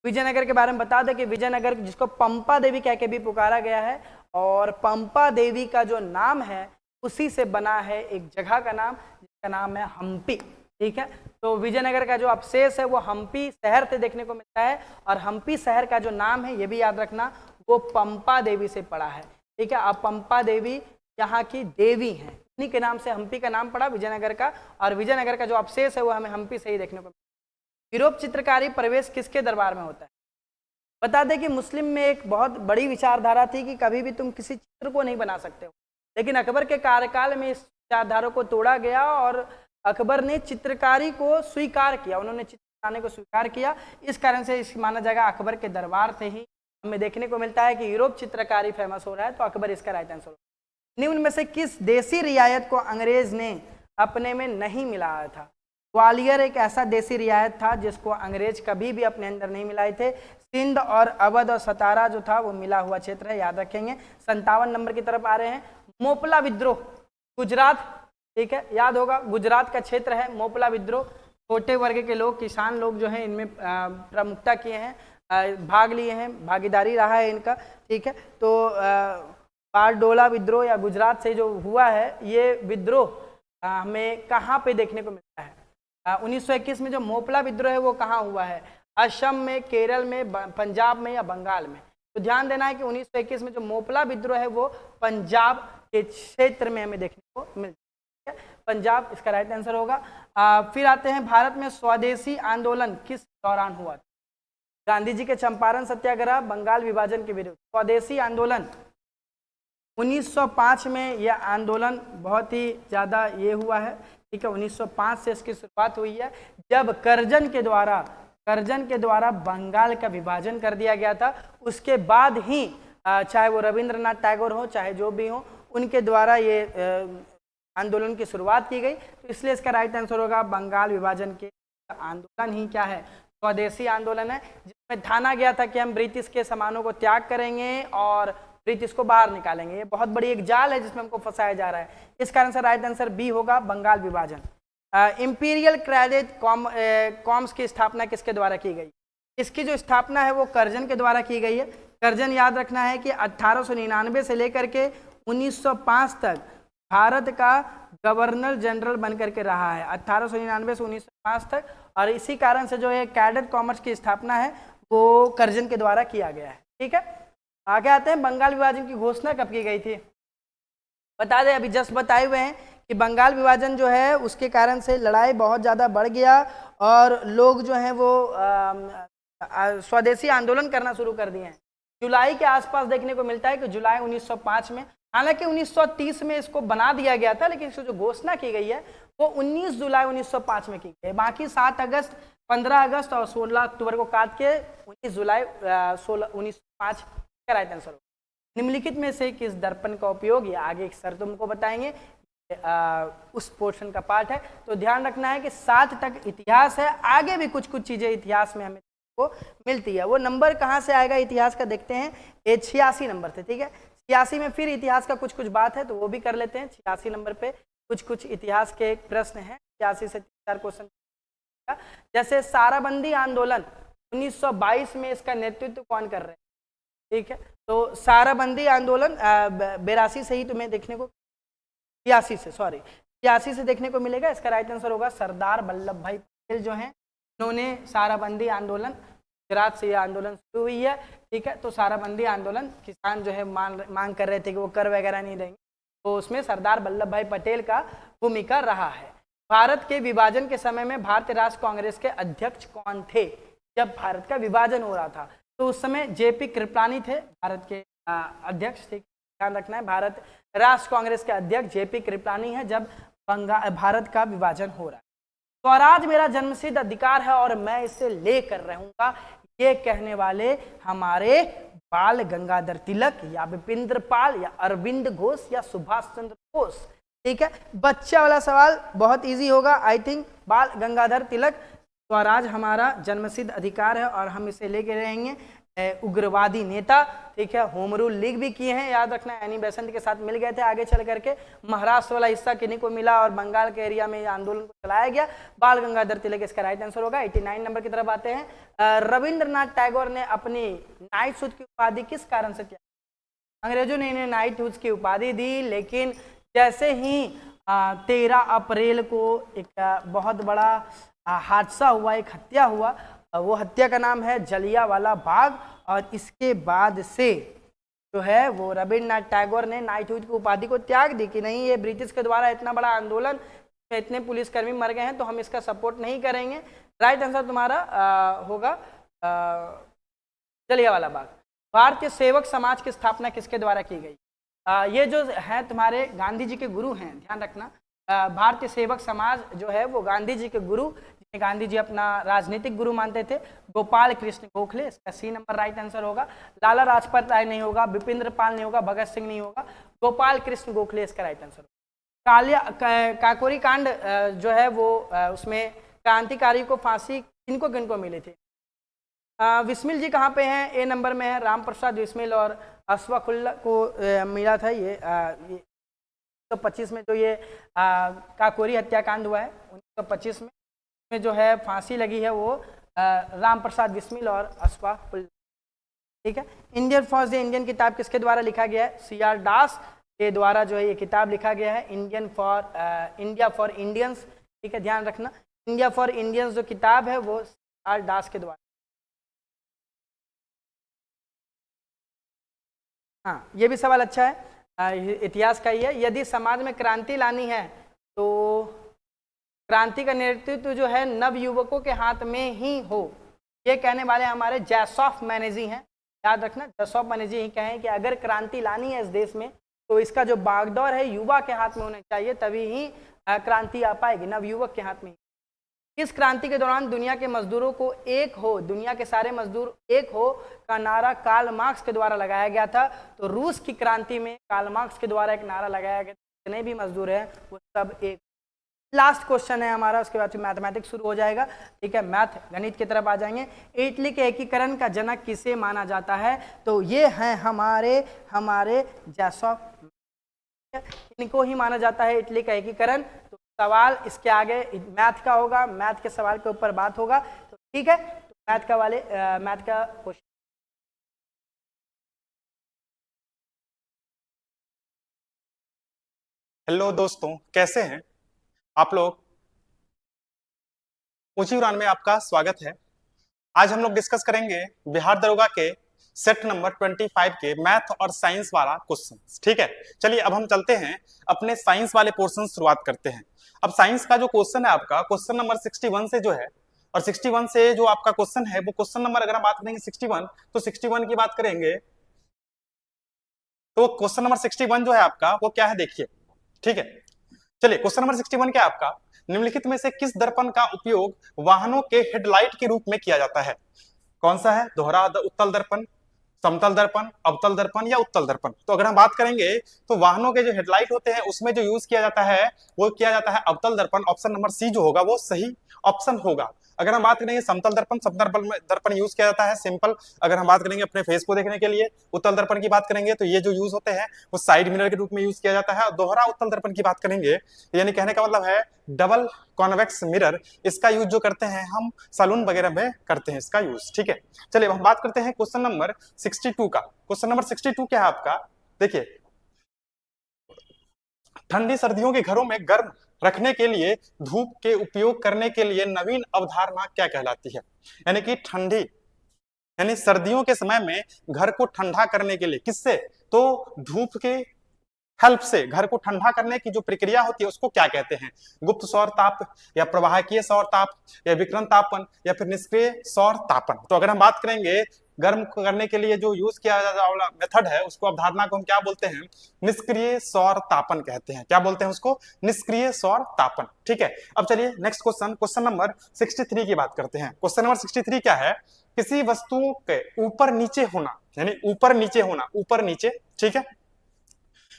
विजयनगर के बारे में बता दें कि विजयनगर जिसको पंपा देवी कह के भी पुकारा गया है, और पंपा देवी का जो नाम है उसी से बना है एक जगह का नाम, जिसका नाम है हम्पी, ठीक है। तो विजयनगर का जो अवशेष है वो हम्पी शहर से देखने को मिलता है। और हम्पी शहर का जो नाम है ये भी याद रखना, वो पंपा देवी से पड़ा है, ठीक है। अब पंपा देवी यहाँ की देवी हैं, उन्हीं के नाम से हम्पी का नाम पड़ा विजयनगर का। और विजयनगर का जो अवशेष है वो हमें हम्पी से ही देखने को मिलता है। यूरोप चित्रकारी प्रवेश किसके दरबार में होता है? बता दें कि मुस्लिम में एक बहुत बड़ी विचारधारा थी कि कभी भी तुम किसी चित्र को नहीं बना सकते हो। लेकिन अकबर के कार्यकाल में इस विचारधारा को तोड़ा गया और अकबर ने चित्रकारी को स्वीकार किया। उन्होंने चित्र बनाने को स्वीकार किया। इस कारण से इस माना जाएगा अकबर के दरबार से ही हमें देखने को मिलता है कि यूरोप चित्रकारी फेमस हो रहा है। तो अकबर इसका राइट आंसर होगा। निम्न में से किस देसी रियायत को अंग्रेज ने अपने में नहीं मिलाया था? ग्वालियर एक ऐसा देसी रियायत था जिसको अंग्रेज कभी भी अपने अंदर नहीं मिलाए थे। सिंध और अवध और सतारा जो था वो मिला हुआ क्षेत्र है, याद रखेंगे। 57 नंबर की तरफ आ रहे हैं। मोपला विद्रोह गुजरात, ठीक है, याद होगा गुजरात का क्षेत्र है मोपला विद्रोह। छोटे वर्ग के लोग, किसान लोग जो हैं इनमें प्रमुखता किए हैं, भाग लिए हैं, भागीदारी रहा है इनका, ठीक है। तो बारडोला विद्रोह या गुजरात से जो हुआ है ये विद्रोह हमें कहाँ पे देखने को मिलता है? 1921 में जो मोपला विद्रोह है वो कहाँ हुआ है? असम में, केरल में, पंजाब में या बंगाल में? तो ध्यान देना है कि 1921 में जो मोपला विद्रोह है वो पंजाब के क्षेत्र में हमें देखने को मिलता है। पंजाब इसका राइट आंसर होगा। फिर आते हैं भारत में स्वदेशी आंदोलन किस दौरान हुआ था? गांधी जी के चंपारण सत्याग्रह, बंगाल विभाजन के विरुद्ध। स्वदेशी आंदोलन 1905 में यह आंदोलन बहुत ही ज़्यादा ये हुआ है, ठीक है। 1905 से इसकी शुरुआत हुई है, जब कर्जन के द्वारा बंगाल का विभाजन कर दिया गया था। उसके बाद ही चाहे वो रविंद्रनाथ टैगोर हो, चाहे जो भी हो, उनके द्वारा ये आंदोलन की शुरुआत की गई। तो इसलिए इसका राइट आंसर होगा बंगाल विभाजन के आंदोलन ही क्या है, स्वदेशी आंदोलन है, जिसमें ठाना गया था कि हम ब्रिटिश के सामानों को त्याग करेंगे और ब्रिटिश को बाहर निकालेंगे। ये बहुत बड़ी एक जाल है जिसमें हमको फंसाया जा रहा है। इस कारण से राइट आंसर बी होगा, बंगाल विभाजन। इंपीरियल क्रेडिट कॉम्स की स्थापना किसके द्वारा की गई? इसकी जो स्थापना है वो कर्जन के द्वारा की गई है। कर्जन याद रखना है कि 1899 से लेकर के 1905 तक भारत का गवर्नर जनरल बनकर के रहा है, 1899 से 1905 तक। और इसी कारण से जो है कैडेट कॉमर्स की स्थापना है वो कर्जन के द्वारा किया गया है, ठीक है। आगे आते हैं, बंगाल विभाजन की घोषणा कब की गई थी? बता दें, अभी जस्ट बताए हुए हैं कि बंगाल विभाजन जो है उसके कारण से लड़ाई बहुत ज़्यादा बढ़ गया और लोग जो हैं वो स्वदेशी आंदोलन करना शुरू कर दिए हैं। जुलाई के आसपास देखने को मिलता है कि जुलाई 1905 में, हालांकि 1930 में इसको बना दिया गया था, लेकिन इसकी जो घोषणा की गई है वो 19 जुलाई 1905 में की गई। बाकी 7 अगस्त, 15 अगस्त और 16 अक्टूबर को काट के 19 जुलाई 1905 का राइट आंसर होगा। निम्नलिखित में से किस दर्पण का उपयोग, या आगे एक सर तुमको बताएंगे, उस पोर्शन का पार्ट है। तो ध्यान रखना है कि 7 तक इतिहास है, आगे भी कुछ कुछ चीजें इतिहास में हमें को मिलती है। वो नंबर कहाँ से आएगा इतिहास का देखते हैं, 86 नंबर से, ठीक है। 86 में फिर इतिहास का कुछ कुछ बात है तो वो भी कर लेते हैं। 86 नंबर पे कुछ कुछ इतिहास के प्रश्न हैं, 86 से 4 क्वेश्चन। जैसे साराबंदी आंदोलन 1922 में इसका नेतृत्व कौन कर रहे हैं, ठीक है। तो साराबंदी आंदोलन 82 से ही तुम्हें देखने को, 86 से देखने को मिलेगा। इसका राइट आंसर होगा सरदार वल्लभ भाई पटेल जो हैं, उन्होंने साराबंदी आंदोलन, गुजरात से यह आंदोलन शुरू हुई है, ठीक है। तो साराबंदी आंदोलन, किसान जो है मांग कर रहे थे कि वो कर वगैरह नहीं देंगे, तो उसमें सरदार वल्लभ भाई पटेल का भूमिका रहा है। भारत के विभाजन के समय में भारतीय राष्ट्र कांग्रेस के अध्यक्ष कौन थे? जब भारत का विभाजन हो रहा था तो उस समय जेपी कृपलानी थे भारत के अध्यक्ष, ठीक, ध्यान रखना है। भारत राष्ट्र कांग्रेस के अध्यक्ष जेपी कृपलानी है जब भारत का विभाजन हो रहा है। स्वराज मेरा जन्मसिद्ध अधिकार है और मैं इसे लेकर रहूंगा, ये कहने वाले हमारे बाल गंगाधर तिलक या विपिंद्र पाल या अरविंद घोष या सुभाष चंद्र बोस, ठीक है। बच्चा वाला सवाल बहुत इजी होगा, आई थिंक। बाल गंगाधर तिलक, स्वराज हमारा जन्मसिद्ध अधिकार है और हम इसे लेके रहेंगे। उग्रवादी नेता, ठीक है। होम रूल लीग भी किए हैं, याद रखना। एनी बेसेंट के साथ मिल गए थे आगे चल करके। महाराष्ट्र वाला हिस्सा किन्हीं को मिला और बंगाल के एरिया में आंदोलन को चलाया गया। बाल गंगाधर तिलक इसका राइट आंसर होगा। 89 नंबर की तरफ आते हैं। रविंद्रनाथ टैगोर ने अपनी नाइटहुड की उपाधि किस कारण से किया? अंग्रेजों ने इन्हें नाइटहुड की उपाधि दी, लेकिन जैसे ही 13 अप्रैल को एक बहुत बड़ा हादसा हुआ, एक हत्या हुआ, वो हत्या का नाम है जलियांवाला बाग, और इसके बाद से जो है वो रविंद्रनाथ टैगोर ने नाइटहुड की उपाधि को त्याग दी कि नहीं, ये ब्रिटिश के द्वारा इतना बड़ा आंदोलन में इतने पुलिसकर्मी मर गए हैं तो हम इसका सपोर्ट नहीं करेंगे। राइट आंसर तुम्हारा होगा जलियांवाला बाग। भारतीय सेवक समाज की स्थापना किसके द्वारा की गई? ये जो है तुम्हारे गांधी जी के गुरु हैं, ध्यान रखना। भारतीय सेवक समाज जो है वो गांधी जी के गुरु, गांधी जी अपना राजनीतिक गुरु मानते थे, गोपाल कृष्ण गोखले, इसका सी नंबर राइट आंसर होगा। लाला लाजपत राय नहीं होगा, विपिंद्र पाल नहीं होगा, भगत सिंह नहीं होगा, गोपाल कृष्ण गोखले इसका राइट आंसर होगा। काकोरी कांड जो है वो उसमें क्रांतिकारी को फांसी किनको किनको मिली थी? बिस्मिल जी कहाँ पे हैं? ए नंबर में है, राम प्रसाद बिस्मिल और अशफाकुल्ला को मिला था। ये 1925 में जो ये काकोरी हत्याकांड हुआ है 1925 में जो है फांसी लगी है वो राम प्रसाद बिस्मिल और अशफाकुल्ला, ठीक है। इंडियन फॉर द इंडियन किताब किसके द्वारा लिखा गया है? CR दास के द्वारा जो है ये किताब लिखा गया है, इंडिया फॉर इंडियंस, ठीक है, ध्यान रखना। इंडिया फॉर इंडियंस जो किताब है वो CR दास के द्वारा। हाँ, ये भी सवाल अच्छा है, इतिहास का ही है। यदि समाज में क्रांति लानी है तो क्रांति का नेतृत्व जो है नव युवकों के हाथ में ही हो, ये कहने वाले हमारे जैसॉफ मैनेजी हैं। याद रखना, जैसॉफ मैनेजी ही कहें कि अगर क्रांति लानी है इस देश में तो इसका जो बागडोर है युवा के हाथ में होना चाहिए, तभी ही क्रांति आ पाएगी, नवयुवक के हाथ में। इस क्रांति के दौरान दुनिया के मजदूरों को एक हो, दुनिया के सारे मजदूर एक हो का नारा कार्ल मार्क्स के द्वारा लगाया गया था। तो रूस की क्रांति में कार्ल मार्क्स के द्वारा एक नारा लगाया गया, जितने भी मजदूर हैं वो सब एक। लास्ट क्वेश्चन है हमारा, उसके बाद फिर मैथमेटिक्स शुरू हो जाएगा। ठीक है, मैथ गणित की तरफ आ जाएंगे। इटली के एकीकरण का जनक किसे माना जाता है? तो ये हैं हमारे जैसॉफ, इनको ही माना जाता है इटली का एकीकरण। तो सवाल इसके आगे मैथ का होगा, मैथ के सवाल के ऊपर बात होगा। तो ठीक है, तो मैथ का क्वेश्चन। हेलो दोस्तों, कैसे हैं आप लोग? ऊंची उड़ान में आपका स्वागत है। आज हम लोग डिस्कस करेंगे बिहार दरोगा के सेट नंबर 25 के मैथ और साइंस वाला क्वेश्चन। ठीक है, चलिए अब हम चलते हैं अपने साइंस वाले पोर्शन शुरुआत करते हैं। अब साइंस का जो क्वेश्चन है आपका, क्वेश्चन नंबर 61 से जो है, और 61 से जो आपका क्वेश्चन है वो क्वेश्चन नंबर, अगर हम बात करेंगे 61, तो 61 की बात करेंगे तो क्वेश्चन नंबर 61 जो है आपका वो क्या है देखिए। ठीक है, चलिए क्वेश्चन नंबर 61 क्या है आपका? निम्नलिखित में से किस दर्पण का उपयोग वाहनों के हेडलाइट के रूप में किया जाता है? कौन सा है? दोहरा उत्तल दर्पण, समतल दर्पण, अवतल दर्पण या उत्तल दर्पण? तो अगर हम बात करेंगे तो वाहनों के जो हेडलाइट होते हैं उसमें जो यूज किया जाता है वो किया जाता है अवतल दर्पण। ऑप्शन नंबर सी जो होगा वो सही ऑप्शन होगा। अगर हम बात करेंगे समतल दर्पण, समतल दर्पण यूज किया जाता है सिंपल, अगर हम बात करेंगे अपने फेस को देखने के लिए। उत्तल दर्पण की बात करेंगे तो ये जो यूज होते हैं वो साइड मिरर के रूप में यूज किया जाता है। और दोहरा उत्तल दर्पण की बात करेंगे यानी कहने का मतलब है डबल कॉन्वेक्स मिरर, इसका यूज जो करते हैं हम सैलून वगैरह में करते हैं इसका यूज। ठीक है, चलिए अब हम बात करते हैं क्वेश्चन नंबर 62 का। क्वेश्चन नंबर 62 क्या है आपका? देखिए, ठंडी सर्दियों के घरों में गर्म रखने के लिए धूप के उपयोग करने के लिए नवीन अवधारणा क्या कहलाती है? यानी कि ठंडी यानी सर्दियों के समय में घर को ठंडा करने के लिए किससे? तो धूप के हेल्प से घर को ठंडा करने की जो प्रक्रिया होती है उसको क्या कहते हैं? गुप्त सौर ताप, या प्रवाहकीय सौर ताप, या विकिरण तापन, या फिर निष्क्रिय सौर तापन? तो अगर हम बात करेंगे गर्म करने के लिए जो यूज किया जाने वाला मेथड है उसको, अवधारणा को हम क्या बोलते हैं? निष्क्रिय सौर तापन कहते हैं। क्या बोलते हैं उसको? निष्क्रिय सौर तापन। ठीक है, अब चलिए नेक्स्ट क्वेश्चन, क्वेश्चन नंबर 63 की बात करते हैं। क्वेश्चन नंबर 63 क्या है? किसी वस्तु के ऊपर नीचे होना, यानी ऊपर नीचे होना, ऊपर नीचे। ठीक है,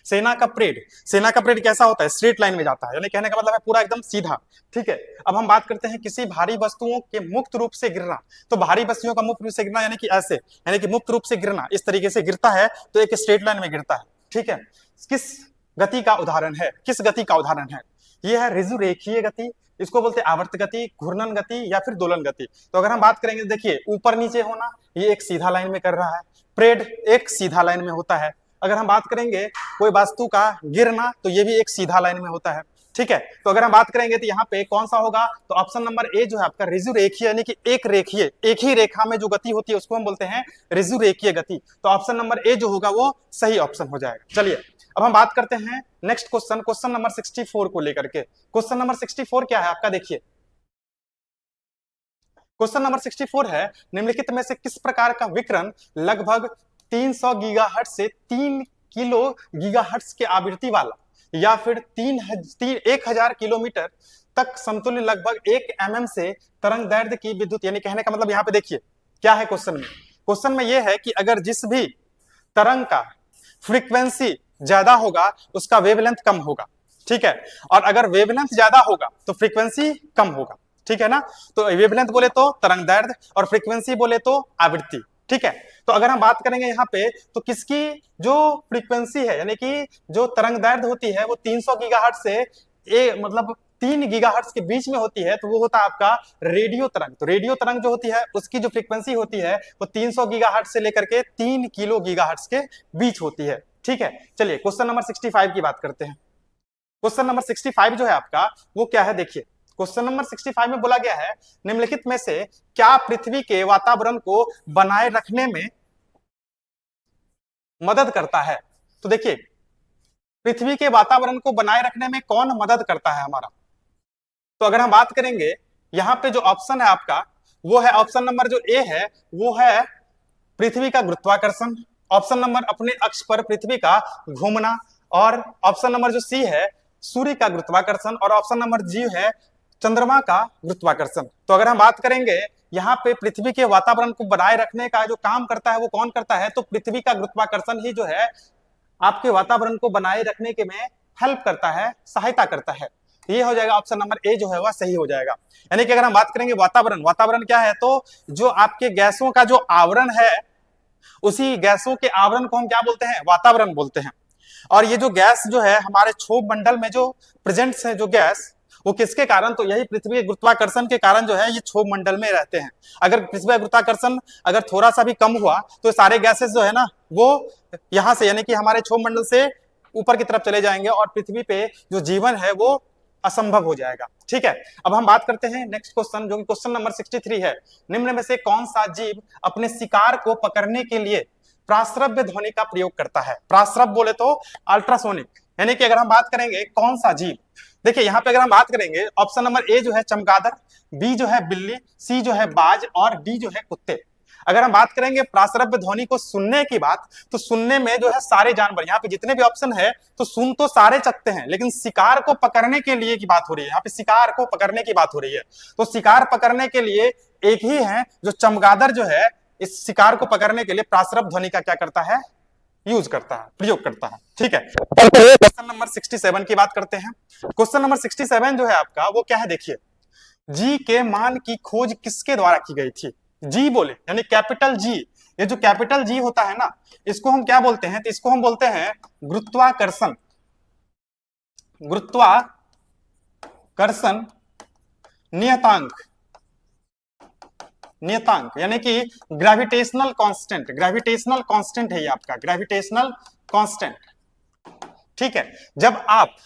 सेना का परेड कैसा होता है? स्ट्रेट लाइन में जाता है, यानी कहने का मतलब है पूरा एकदम सीधा। ठीक है, अब हम बात करते हैं किसी भारी वस्तुओं के मुक्त रूप से गिरना। तो भारी वस्तुओं का मुक्त रूप से गिरना यानी कि ऐसे, यानी कि मुक्त रूप से गिरना इस तरीके से गिरता है तो एक स्ट्रेट लाइन में गिरता है। ठीक है, किस गति का उदाहरण है? किस गति का उदाहरण है? यह है ऋजु रेखीय गति, इसको बोलते हैं आवर्त गति, घूर्णन गति, या फिर दोलन गति। तो अगर हम बात करेंगे, देखिए ऊपर नीचे होना ये एक सीधा लाइन में कर रहा है, परेड एक सीधा लाइन में होता है। अगर हम बात करेंगे कोई वस्तु का गिरना तो ये भी एक सीधा लाइन में होता है। ठीक है, तो अगर हम बात करेंगे तो यहाँ पे कौन सा होगा? तो ऑप्शन नंबर ए जो है आपका ऋजु रेखीय, यानी कि एक रेखीय, एक ही रेखा में जो गति होती है उसको हम बोलते हैं ऋजु रेखीय गति। तो ऑप्शन नंबर ए जो होगा वो सही ऑप्शन हो जाएगा। चलिए अब हम बात करते हैं नेक्स्ट क्वेश्चन, क्वेश्चन नंबर 64 को लेकर के। क्वेश्चन नंबर 64 क्या है आपका? देखिए, क्वेश्चन नंबर 64 है, निम्नलिखित में से किस प्रकार का विकिरण लगभग 300 गीगाहर्ट्ज से 3 किलो गीगाहर्ट्ज के आवृत्ति वाला, या फिर 1000 किलोमीटर तक समतुल्य लगभग 1 mm से तरंग दैर्ध्य की विद्युत, यानी कहने का मतलब यहाँ पे देखिए क्या है क्वेश्चन में। क्वेश्चन में यह है कि अगर जिस भी तरंग का फ्रीक्वेंसी ज्यादा होगा उसका वेवलेंथ कम होगा। ठीक है, और अगर वेवलेंथ ज्यादा होगा तो फ्रीक्वेंसी कम होगा। ठीक है ना, तो वेवलेंथ बोले तो तरंग दैर्ध्य और फ्रीक्वेंसी बोले तो आवृत्ति। ठीक है, तो अगर हम बात करेंगे यहाँ पे तो किसकी जो फ्रीक्वेंसी है, यानी कि जो तरंग दैर्ध्य होती है वो 300 गीगाहर्ट्ज से मतलब 3 गीगाहर्ट्ज के बीच में होती है, तो वो होता है आपका रेडियो तरंग। तो रेडियो तरंग जो होती है उसकी जो फ्रीक्वेंसी होती है वो 300 गीगाहर्ट्ज से लेकर के 3 किलो गीगाहर्ट्ज के बीच होती है। ठीक है, चलिए क्वेश्चन नंबर 65 की बात करते हैं। क्वेश्चन नंबर 65 जो है आपका वो क्या है? देखिए, क्वेश्चन नंबर 65 में बोला गया है, निम्नलिखित में से क्या पृथ्वी के वातावरण को बनाए रखने में मदद करता है? तो देखिए, पृथ्वी के वातावरण को बनाए रखने में कौन मदद करता है हमारा? तो अगर हम बात करेंगे यहाँ पे जो ऑप्शन है आपका वो है ऑप्शन नंबर जो ए है वो है पृथ्वी का गुरुत्वाकर्षण, ऑप्शन नंबर अपने अक्ष पर पृथ्वी का घूमना, और ऑप्शन नंबर जो सी है सूर्य का गुरुत्वाकर्षण, और ऑप्शन नंबर जी है चंद्रमा का गुरुत्वाकर्षण। तो अगर हम बात करेंगे यहाँ पे पृथ्वी के वातावरण को बनाए रखने का जो काम करता है वो कौन करता है, तो पृथ्वी का गुरुत्वाकर्षण ही जो है आपके वातावरण को बनाए रखने के में हेल्प करता है, सहायता करता है। ये हो जाएगा ऑप्शन नंबर ए जो है वह सही हो जाएगा। यानी कि अगर हम बात करेंगे वातावरण, वातावरण क्या है, तो जो आपके गैसों का जो आवरण है उसी गैसों के आवरण को हम क्या बोलते हैं, वातावरण बोलते हैं। और ये जो गैस जो है हमारे क्षोभ मंडल में जो प्रेजेंट है जो गैस, वो किसके कारण, तो यही पृथ्वी के गुरुत्वाकर्षण के कारण जो है ये क्षोभ मंडल में रहते हैं। अगर पृथ्वी का गुरुत्वाकर्षण अगर थोड़ा सा भी कम हुआ तो सारे गैसेस जो है ना वो यहां से यानी कि हमारे क्षोभ मंडल से ऊपर की तरफ चले जाएंगे और पृथ्वी पे जो जीवन है वो असंभव हो जाएगा। ठीक है, अब हम बात करते हैं नेक्स्ट क्वेश्चन जो कि क्वेश्चन नंबर 63 है। निम्न में से कौन सा जीव अपने शिकार को पकड़ने के लिए प्राश्रव्य ध्वनि का प्रयोग करता है? प्राश्रव्य बोले तो अल्ट्रासोनिक, यानी कि अगर हम बात करेंगे कौन सा जीव, देखिए यहाँ पे अगर हम बात करेंगे ऑप्शन नंबर ए जो है चमगादड़, बी जो है बिल्ली, सी जो है बाज और डी जो है कुत्ते। अगर हम बात करेंगे प्राश्रव्य ध्वनि को सुनने की बात, तो सुनने में जो है सारे जानवर, यहाँ पे जितने भी ऑप्शन है तो सुन तो सारे सकते हैं, लेकिन शिकार को पकड़ने के लिए की बात हो रही है, यहाँ पे शिकार को पकड़ने की बात हो रही है। तो शिकार पकड़ने के लिए एक ही है जो चमगादड़ जो है इस शिकार को पकड़ने के लिए प्राश्रव्य ध्वनि का क्या करता है, यूज करता है, प्रयोग करता है। ठीक है, क्वेश्चन नंबर 67 की बात करते हैं। क्वेश्चन नंबर 67 जो है आपका वो क्या है, देखिए जी के मान की खोज किसके द्वारा की गई थी? जी बोले यानी कैपिटल जी, ये जो कैपिटल जी होता है ना इसको हम क्या बोलते हैं, तो इसको हम बोलते हैं गुरुत्वाकर्षण, गुरुत्वाकर्षण नियतांक, नियतांक यानी कि ग्रेविटेशनल कांस्टेंट, ग्रेविटेशनल कांस्टेंट है ये आपका ग्रेविटेशनल कांस्टेंट। ठीक है, जब आप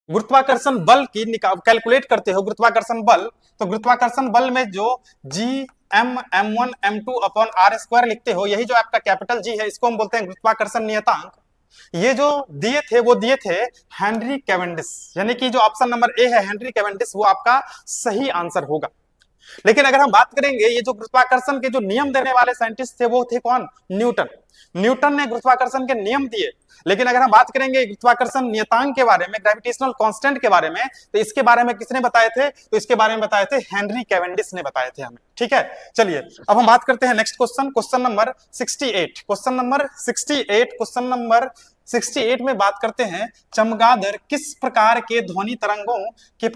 गुरुत्वाकर्षण बल की कैलकुलेट करते हो गुरुत्वाकर्षण बल, तो गुरुत्वाकर्षण बल में जो G M m1 m2 upon R square लिखते हो, यही जो आपका कैपिटल जी है इसको हम बोलते हैं गुरुत्वाकर्षण नियतांक। ये जो दिए थे वो दिए थे हेनरी कैवेंडिश, यानी कि जो ऑप्शन नंबर ए है हेनरी कैवेंडिश वो आपका सही आंसर होगा। लेकिन अगर हम बात करेंगे ये जो गुरुत्वाकर्षण के जो नियम देने वाले साइंटिस्ट थे वो थे कौन, न्यूटन। न्यूटन ने गुरुत्वाकर्षण के नियम दिए, लेकिन अगर हम बात करेंगे गुरुत्वाकर्षण नियतांक के बारे में, ग्रेविटेशनल कांस्टेंट के बारे में, तो इसके बारे में किसने बताए थे, तो इसके बारे में बताए थे हेनरी कैवेंडिश ने बताए थे हमें। ठीक है, चलिए अब हम बात करते हैं next question, question number 68। Question number 68, question number 68 में बात करते हैं चमगादड़ किस प्रकार के ध्वनि तरंगों के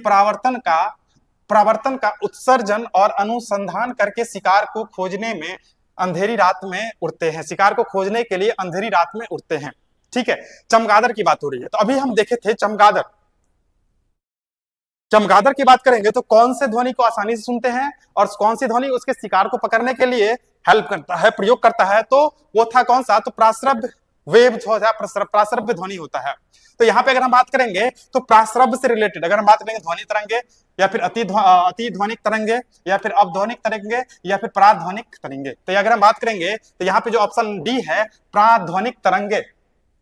प्रवर्तन का उत्सर्जन और अनुसंधान करके शिकार को खोजने में अंधेरी रात में उड़ते हैं, शिकार को खोजने के लिए अंधेरी रात में उड़ते हैं। ठीक है, चमगादड़ की बात हो रही है। तो अभी हम देखे थे चमगादड़, चमगादड़ की बात करेंगे तो कौन से ध्वनि को आसानी से सुनते हैं और कौन सी ध्वनि उसके शिकार को पकड़ने के लिए हेल्प करता है, प्रयोग करता है, तो वो था कौन सा, तो प्राश्रव्य वेव प्राश्रव्य ध्वनि होता है। तो यहाँ पे अगर हम बात करेंगे तो प्राश्रव्य से रिलेटेड अगर हम बात करेंगे ध्वनि तरंगे या फिर अति ध्वनिक तरंगे या फिर अवध्वनिक तरंगे या फिर पराध्वनिक तरंगे, तो अगर हम बात करेंगे तो यहाँ पे जो ऑप्शन डी है पराध्वनिक तरंगे।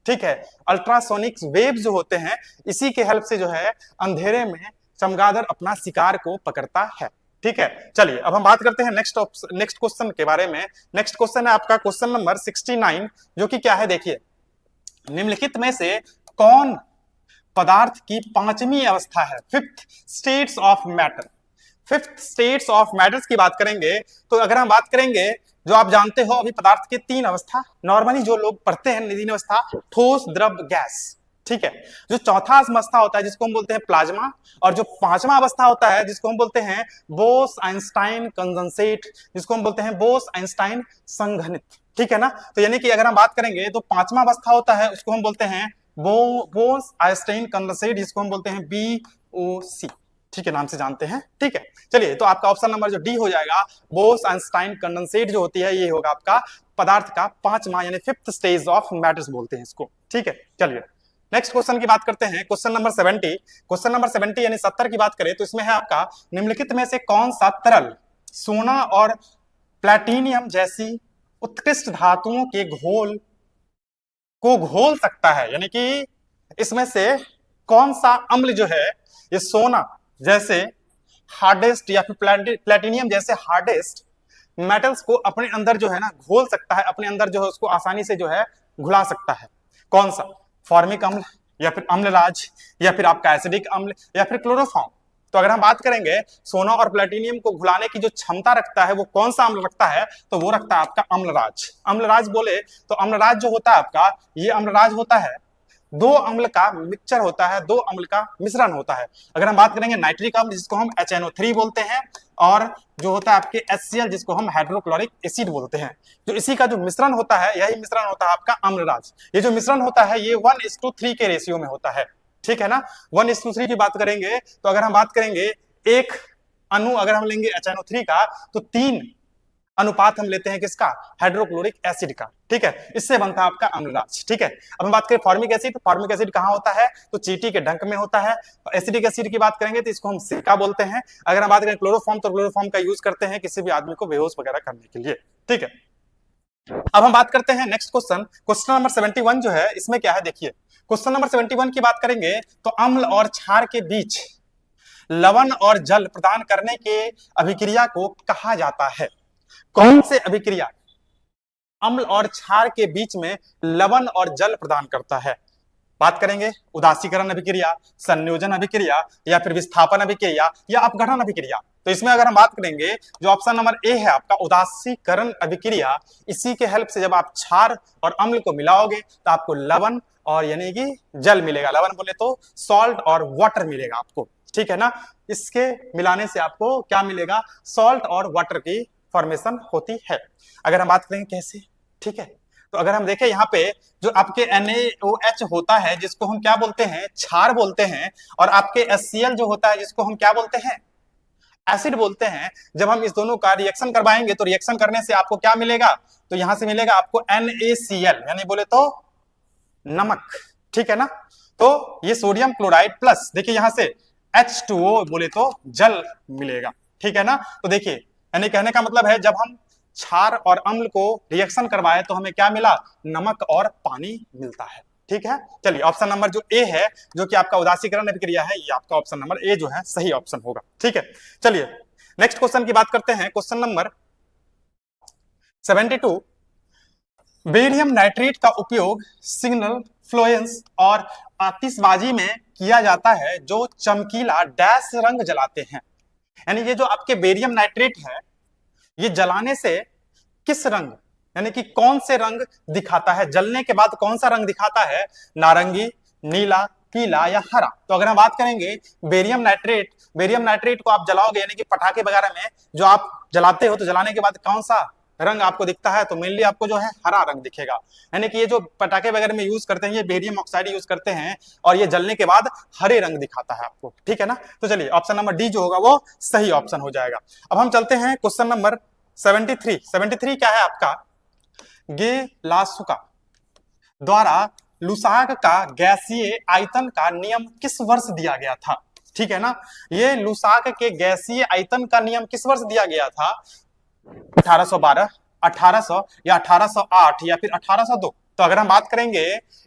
ठीक है, अल्ट्रासोनिक वेव जो होते हैं इसी के हेल्प से जो है अंधेरे में चमगादड़ अपना शिकार को पकड़ता है। ठीक है, चलिए अब हम बात करते हैं नेक्स्ट क्वेश्चन के बारे में। नेक्स्ट क्वेश्चन है आपका क्वेश्चन नंबर 69 जो कि क्या है, देखिए निम्नलिखित में से कौन पदार्थ की पांचवी अवस्था है, fifth states of matter. Fifth states of matters की बात करेंगे तो अगर हम बात करेंगे जो आप जानते हो अभी पदार्थ के तीन अवस्था नॉर्मली जो लोग पढ़ते हैं, तीन अवस्था ठोस द्रव गैस। ठीक है, जो चौथा अवस्था होता है जिसको हम बोलते हैं प्लाज्मा, और जो पांचवा अवस्था होता है जिसको हम बोलते हैं बोस आइंस्टाइन कंडेंसेट, जिसको हम बोलते हैं बोस आइंस्टाइन संघनित। ठीक है ना, तो यानी कि अगर हम बात करेंगे तो पांचवा अवस्था होता है उसको हम बोलते हैं बोस आइंस्टाइन कंडेंसेट, जिसको हम बोलते हैं BOC। ठीक है, नाम से जानते हैं। ठीक है, चलिए तो आपका ऑप्शन नंबर जो डी हो जाएगा बोस आइंस्टाइन कंडेंसेट जो होती है ये होगा आपका पदार्थ का पांचवा यानी फिफ्थ स्टेज ऑफ मैटर्स बोलते हैं इसको। ठीक है, चलिए नेक्स्ट क्वेश्चन की बात करते हैं, क्वेश्चन नंबर 70। क्वेश्चन नंबर 70 यानी 70 की बात करें तो इसमें है आपका निम्नलिखित में से कौन सा तरल सोना और प्लैटिनियम जैसी उत्कृष्ट धातुओं के घोल को घोल सकता है, यानी कि इसमें से कौन सा अम्ल जो है ये सोना जैसे हार्डेस्ट या फिर प्लेटिनियम जैसे हार्डेस्ट मेटल्स को अपने अंदर जो है ना घोल सकता है, अपने अंदर जो है उसको आसानी से जो है घुला सकता है। कौन सा? फॉर्मिक अम्ल, या फिर अम्लराज, या फिर आपका एसिडिक अम्ल, या फिर क्लोरोफॉर्म। तो अगर हम बात करेंगे सोना और प्लेटिनियम को घुलाने की जो क्षमता रखता है वो कौन सा अम्ल रखता है, तो वो रखता है आपका अम्लराज। अम्लराज बोले तो अम्लराज जो होता है आपका, ये अम्लराज होता है दो अम्ल का मिक्सचर होता है, दो अम्ल का मिश्रण होता है। अगर हम बात करेंगे नाइट्रिक अम्ल जिसको हम HNO3 बोलते हैं, और जो होता है आपके HCl जिसको हम हाइड्रोक्लोरिक एसिड बोलते हैं, जो इसी का जो मिश्रण होता है यही मिश्रण होता है आपका अम्लराज। ये जो मिश्रण होता है ये 1:3 के रेशियो में होता है, ठीक है ना। 1:3 की बात करेंगे तो अगर हम बात करेंगे एक अणु अगर हम लेंगे HNO3 का तो 3 अनुपात हम लेते हैं किसका? हाइड्रोक्लोरिक एसिड का, ठीक है। इससे बनता है आपका अम्लराज, ठीक है। अब हम बात करें फॉर्मिक एसिड, फॉर्मिक एसिड कहाँ होता है? तो चींटी के डंक में होता है। एसिडिक एसिड की बात करेंगे तो इसको हम सिरका बोलते हैं। अगर हम बात करें क्लोरोफॉर्म तो क्लोरोफॉर्म का यूज करते हैं किसी भी आदमी को बेहोश वगैरह करने के लिए, ठीक है। अब हम बात करते हैं नेक्स्ट क्वेश्चन, क्वेश्चन नंबर 71 जो है इसमें क्या है देखिए। क्वेश्चन नंबर 71 की बात करेंगे तो अम्ल और क्षार के बीच लवण और जल प्रदान करने के अभिक्रिया को कहा जाता है? कौन से अभिक्रिया अम्ल और क्षार के बीच में लवण और जल प्रदान करता है? बात करेंगे उदासीकरण अभिक्रिया, संयोजन अभिक्रिया, या फिर विस्थापन अभिक्रिया, या अपघटन अभिक्रिया। तो इसमें अगर हम बात करेंगे जो ऑप्शन नंबर ए है आपका उदासीकरण अभिक्रिया, इसी के हेल्प से जब आप क्षार और अम्ल को मिलाओगे तो आपको लवण और यानी कि जल मिलेगा। लवण बोले तो सॉल्ट और वाटर मिलेगा आपको, ठीक है ना। इसके मिलाने से आपको क्या मिलेगा? सॉल्ट और वाटर की फॉर्मेशन होती है। अगर हम बात करेंगे कैसे, ठीक है, तो अगर हम देखें यहाँ पे जो आपके NaOH होता है जिसको हम क्या बोलते हैं? क्षार बोलते हैं, और आपके HCl जो होता है जिसको हम क्या बोलते हैं? एसिड बोलते हैं। जब हम इस दोनों का रिएक्शन करवाएंगे तो रिएक्शन करने से आपको क्या मिलेगा? तो यहां से मिलेगा आपको NaCl, यानी बोले तो नमक, ठीक है ना। तो ये सोडियम क्लोराइड प्लस देखिए यहां से H2O बोले तो जल मिलेगा, ठीक है ना। तो देखिए यानी कहने का मतलब है जब हम क्षार और अम्ल को रिएक्शन करवाए तो हमें क्या मिला? नमक और पानी मिलता है, ठीक है। चलिए ऑप्शन नंबर जो ए है जो कि आपका उदासीकरण अभिक्रिया है, ये आपका ऑप्शन नंबर ए जो है सही ऑप्शन होगा, ठीक है। चलिए नेक्स्ट क्वेश्चन की बात करते हैं, क्वेश्चन नंबर 72। बेरियम नाइट्रेट का उपयोग सिग्नल फ्लोएंस और आतिशबाजी में किया जाता है जो चमकीला डैश रंग जलाते हैं। यानी ये जो आपके बेरियम नाइट्रेट है ये जलाने से किस रंग यानी कि कौन से रंग दिखाता है? जलने के बाद कौन सा रंग दिखाता है? नारंगी, नीला, पीला या हरा। तो अगर हम बात करेंगे बेरियम नाइट्रेट को आप जलाओगे यानी कि पटाखे वगैरह में जो आप जलाते हो तो जलाने के बाद कौन सा रंग आपको दिखता है? तो मेनली आपको जो है हरा रंग दिखेगा। यानी कि ये जो पटाखे वगैरह में यूज करते हैं ये बेरियम ऑक्साइड यूज करते हैं और ये जलने के बाद हरे रंग दिखाता है आपको, ठीक है ना। तो चलिए ऑप्शन नंबर डी जो होगा वो सही ऑप्शन हो जाएगा। अब हम चलते हैं क्वेश्चन नंबर 73 क्या है आपका? गे लासुका द्वारा लुसाक का गैसीय आयतन का नियम किस वर्ष दिया गया था? ठीक है ना, ये लुसाक के गैसीय आयतन का नियम किस वर्ष दिया गया था? 1812, 1800 या 1808 या फिर 1802। तो अगर हम बात करेंगे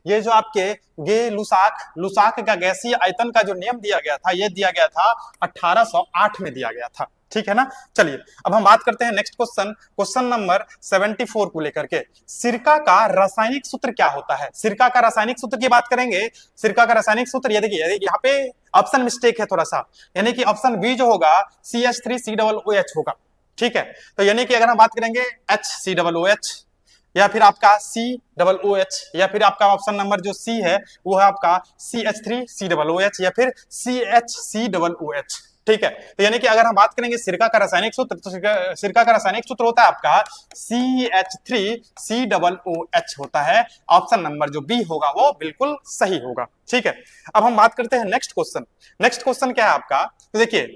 ये जो आपके गे लुसाक का गैसीय आयतन का जो नियम दिया गया था ये दिया गया था 1808 में दिया गया था, ठीक है ना। चलिए अब हम बात करते हैं नेक्स्ट क्वेश्चन नंबर 74 को लेकर के। सिरका का रासायनिक सूत्र क्या होता है? सिरका का रासायनिक सूत्र की बात करेंगे। सिरका का रासायनिक सूत्र ये देखिए यहाँ पे ऑप्शन मिस्टेक है थोड़ा सा, यानी कि ऑप्शन बी जो होगा CH3COOH होगा, ठीक है। तो यानी कि अगर हम बात करेंगे HCOOH या फिर आपका COOH या फिर आपका ऑप्शन नंबर जो सी है वो है आपका CH3COOH या फिर CHCOOH, ठीक है। तो यानी कि अगर हम बात करेंगे सिरका का रासायनिक सूत्र तो सिरका का रासायनिक सूत्र होता है आपका CH3COOH होता है। ऑप्शन नंबर जो बी होगा वो बिल्कुल सही होगा, ठीक है। अब हम बात करते हैं नेक्स्ट क्वेश्चन क्या है आपका? तो देखिए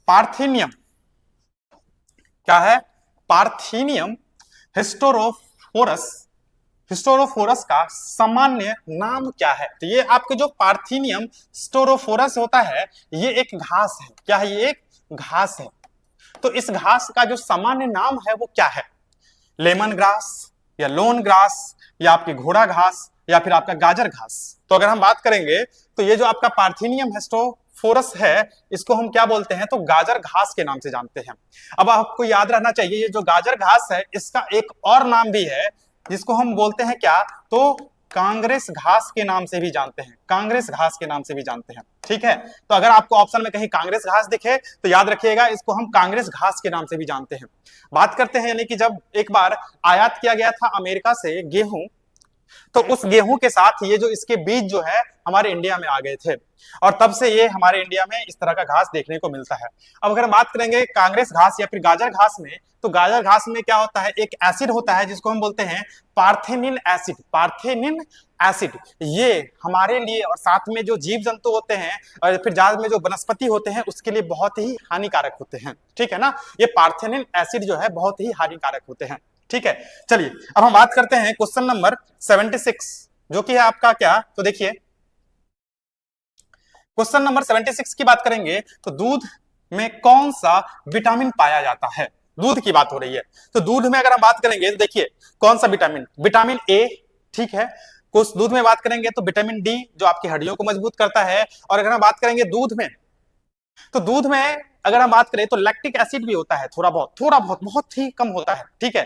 पार्थेनियम क्या है? पार्थेनियम हिस्टोरोफोरस का सामान्य नाम क्या है? तो ये आपके जो पार्थेनियम हिस्टोरोफोरस होता है ये एक घास है। क्या है? ये एक घास है। तो इस घास का जो सामान्य नाम है वो क्या है? लेमन ग्रास या लोन ग्रास या आपकी घोड़ा घास या फिर आपका गाजर घास। तो अगर हम बात करेंगे तो ये जो आपका पार्थेनियम फोरस है, इसको हम क्या बोलते हैं, तो गाजर घास के नाम से जानते हैं। अब आपको याद रहना चाहिए, ये जो गाजर घास है इसका एक और नाम भी है जिसको हम बोलते हैं क्या, तो कांग्रेस घास के नाम से भी जानते हैं, कांग्रेस घास के नाम से भी जानते हैं। ठीक है, तो अगर आपको ऑप्शन में कहीं कांग्रेस घास दिखे तो याद रखिएगा इसको हम कांग्रेस घास के नाम से भी जानते हैं। बात करते हैं, यानी कि जब एक बार आयात किया गया था अमेरिका से गेहूं, तो उस गेहूं के साथ ये जो इसके बीज जो है हमारे इंडिया में आ गए थे, और तब से ये हमारे इंडिया में इस तरह का घास देखने को मिलता है। अब अगर हम बात करेंगे कांग्रेस घास या फिर गाजर घास में, तो गाजर घास में क्या होता है, एक एसिड होता है जिसको हम बोलते हैं पार्थेनिन एसिड, पार्थेनिन एसिड। ये हमारे लिए और साथ में जो जीव जंतु होते हैं और फिर जाल में जो वनस्पति होते हैं उसके लिए बहुत ही हानिकारक होते हैं। ठीक है ना, ये पार्थेनिन एसिड जो है बहुत ही हानिकारक होते हैं। ठीक है, चलिए अब हम बात करते हैं क्वेश्चन नंबर 76, जो कि है आपका क्या, तो देखिए क्वेश्चन नंबर 76 की बात करेंगे तो दूध में कौन सा विटामिन पाया जाता है, दूध की बात हो रही है। तो दूध में अगर हम बात करेंगे तो देखिए कौन सा विटामिन, विटामिन ए, ठीक है। कुछ दूध में बात करेंगे तो विटामिन डी जो आपकी हड्डियों को मजबूत करता है। और अगर हम बात करेंगे दूध में, तो दूध में अगर हम बात करें तो लैक्टिक एसिड भी होता है, थोड़ा बहुत बहुत ही कम होता है। ठीक है,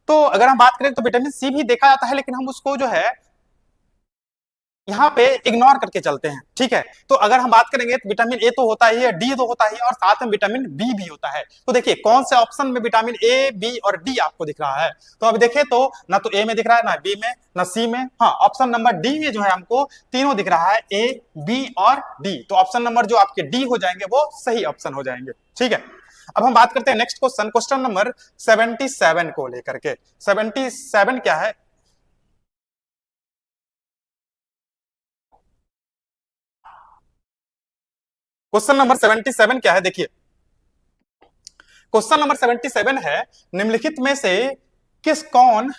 तो अगर हम बात करें तो विटामिन सी भी देखा जाता है, लेकिन हम उसको जो है यहाँ पे इग्नोर करके चलते हैं। ठीक है, तो अगर हम बात करेंगे तो विटामिन ए तो होता ही है, डी तो होता ही है, और साथ में विटामिन बी भी होता है। तो देखिए कौन से ऑप्शन में विटामिन ए, बी और डी आपको दिख रहा है, तो अब देखें तो ना तो ए में दिख रहा है, ना बी में, ना सी में, हाँ ऑप्शन नंबर डी में जो है हमको तीनों दिख रहा है, ए, बी और डी। तो ऑप्शन नंबर जो आपके डी हो जाएंगे वो सही ऑप्शन हो जाएंगे। ठीक है, अब हम बात करते हैं नेक्स्ट क्वेश्चन, क्वेश्चन नंबर 77 को लेकर के। 77 क्या है, क्वेश्चन नंबर 77 क्या है, देखिए क्वेश्चन नंबर 77 है, निम्नलिखित में से कौन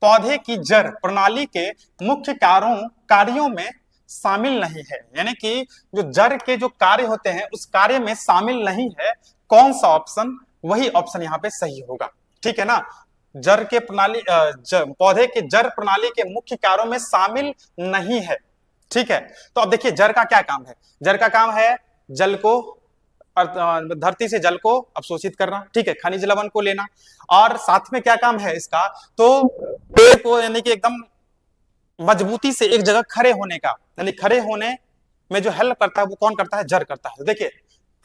पौधे की जड़ प्रणाली के मुख्य कार्यों में शामिल नहीं है, यानी कि जो जड़ के जो कार्य होते हैं उस कार्य में शामिल नहीं है, कौन सा ऑप्शन, वही ऑप्शन यहाँ पे सही होगा। ठीक है ना, जड़ के प्रणाली पौधे के जड़ प्रणाली के मुख्य कार्यों में शामिल नहीं है। ठीक है, तो अब देखिए जड़ का क्या काम है, जड़ का काम है जल को, धरती से जल को अवशोषित करना, ठीक है, खनिज लवण को लेना, और साथ में क्या काम है इसका, तो पेड़ को यानी कि एकदम मजबूती से एक जगह खड़े होने का, यानी खड़े होने में जो हेल्प करता है वो कौन करता है, जड़ करता है। देखिए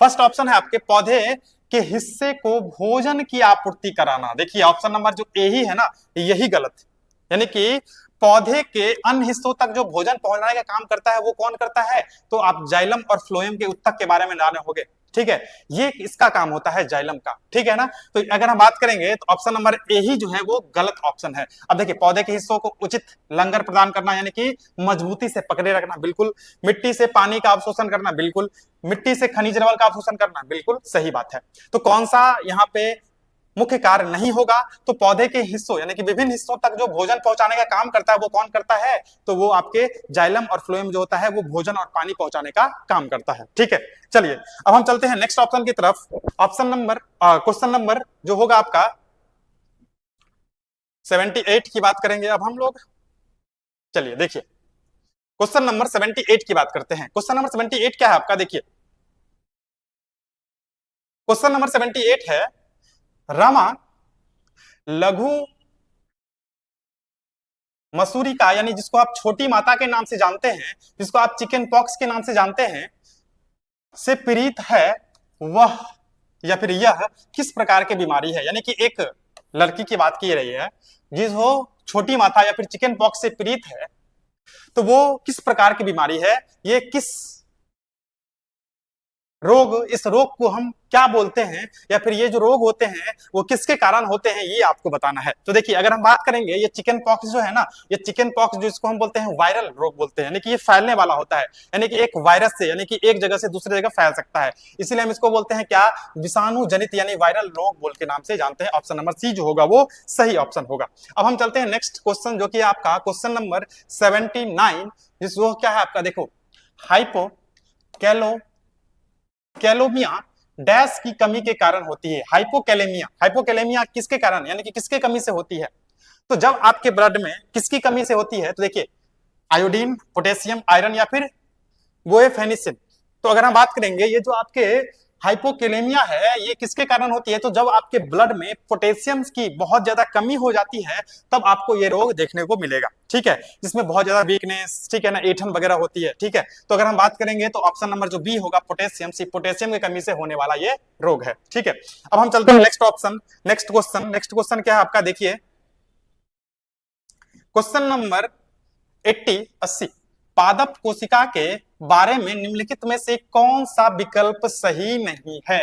फर्स्ट ऑप्शन है आपके पौधे के हिस्से को भोजन की आपूर्ति कराना। देखिए ऑप्शन नंबर जो ए ही है ना, यही गलत, यानी कि पौधे के अन्य हिस्सों तक जो भोजन पहुंचाने का काम करता है वो कौन करता है, तो आप जाइलम और फ्लोएम के उत्तक के बारे में जाने होंगे। ठीक है, ये इसका काम होता है जाइलम का। ठीक है ना, तो अगर हम बात करेंगे तो ऑप्शन नंबर ए ही जो है वो गलत ऑप्शन है। अब देखिए पौधे के हिस्सों को उचित लंगर प्रदान करना, यानी कि मजबूती से पकड़े रखना, बिल्कुल। मिट्टी से पानी का अवशोषण करना, बिल्कुल। मिट्टी से खनिज लवण का अवशोषण करना, बिल्कुल सही बात है। तो कौन सा यहाँ पे मुख्य कार्य नहीं होगा, तो पौधे के हिस्सों यानी कि विभिन्न हिस्सों तक जो भोजन पहुंचाने का काम करता है वो कौन करता है, तो वो आपके जाइलम और फ्लोएम जो होता है वो भोजन और पानी पहुंचाने का काम करता है। ठीक है, चलिए अब हम चलते हैं नेक्स्ट ऑप्शन की तरफ। ऑप्शन नंबर क्वेश्चन नंबर जो होगा आपका 78 की बात करेंगे अब हम लोग। चलिए देखिए क्वेश्चन नंबर 78 की बात करते हैं। क्वेश्चन नंबर 78 क्या है आपका, देखिए क्वेश्चन नंबर 78 है, रमा लघु मसूरी का, यानी जिसको आप छोटी माता के नाम से जानते हैं, जिसको आप चिकन पॉक्स के नाम से जानते हैं, से पीड़ित है, वह या फिर यह किस प्रकार की बीमारी है। यानी कि एक लड़की की बात की रही है जिसको छोटी माता या फिर चिकन पॉक्स से पीड़ित है, तो वो किस प्रकार की बीमारी है, ये किस रोग, इस रोग को हम क्या बोलते हैं, या फिर ये जो रोग होते हैं वो किसके कारण होते हैं, ये आपको बताना है। तो देखिए अगर हम बात करेंगे, ये चिकन पॉक्स जो है ना, ये चिकन पॉक्स जिसको हम बोलते हैं वायरल रोग बोलते हैं, यानी कि ये फैलने वाला होता है, यानी कि एक वायरस से, यानी कि एक जगह से दूसरी जगह फैल सकता है, इसीलिए हम इसको बोलते हैं क्या, विषाणु जनित यानी वायरल रोग बोल के नाम से जानते हैं। ऑप्शन नंबर सी जो होगा वो सही ऑप्शन होगा। अब हम चलते हैं नेक्स्ट क्वेश्चन, जो कि आपका क्वेश्चन नंबर 79, जिसको क्या है आपका, देखो हाइपो कैलोमिया डैश की कमी के कारण होती है। हाइपोकैलेमिया, हाइपोकैलेमिया किसके कारण, यानी कि किसके कमी से होती है, तो जब आपके ब्लड में किसकी कमी से होती है, तो देखिए आयोडीन, पोटेशियम, आयरन या फिर गोएफेनिसिन। तो अगर हम बात करेंगे ये जो आपके हाइपोकेलेमिया है ये किसके कारण होती है, तो जब आपके ब्लड में पोटेशियम की बहुत ज्यादा कमी हो जाती है तब आपको ये रोग देखने को मिलेगा, ठीक है, जिसमें बहुत ज्यादा वीकनेस, ठीक है ना, ऐंठन वगैरह होती है, ठीक है। तो अगर हम बात करेंगे तो ऑप्शन नंबर जो बी होगा पोटेशियम, पोटेशियम की कमी से होने वाला ये रोग है, ठीक है। अब हम चलते हैं नेक्स्ट ऑप्शन, नेक्स्ट क्वेश्चन क्या है आपका, देखिए क्वेश्चन नंबर 80 पादप कोशिका के बारे में निम्नलिखित में से कौन सा विकल्प सही नहीं है।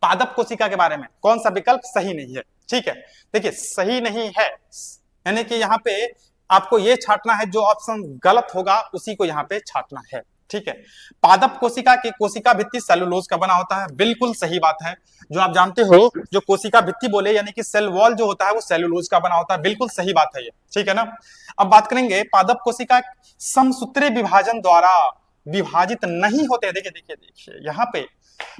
पादप कोशिका के बारे में कौन सा विकल्प सही नहीं है, ठीक है। देखिए सही नहीं है यानी कि यहाँ पे आपको ये छांटना है, जो ऑप्शन गलत होगा उसी को यहाँ पे छांटना है, ठीक है। पादप कोशिका की कोशिका भित्ति सेलुलोज का बना होता है, बिल्कुल सही बात है। जो आप जानते हो जो कोशिका भित्ति बोले यानी कि सेल वॉल जो होता है वो सेलुलोज का बना होता है, बिल्कुल सही बात है ये, ठीक है ना। अब बात करेंगे पादप कोशिका समसूत्री विभाजन द्वारा विभाजित नहीं होते। देखिए यहाँ पे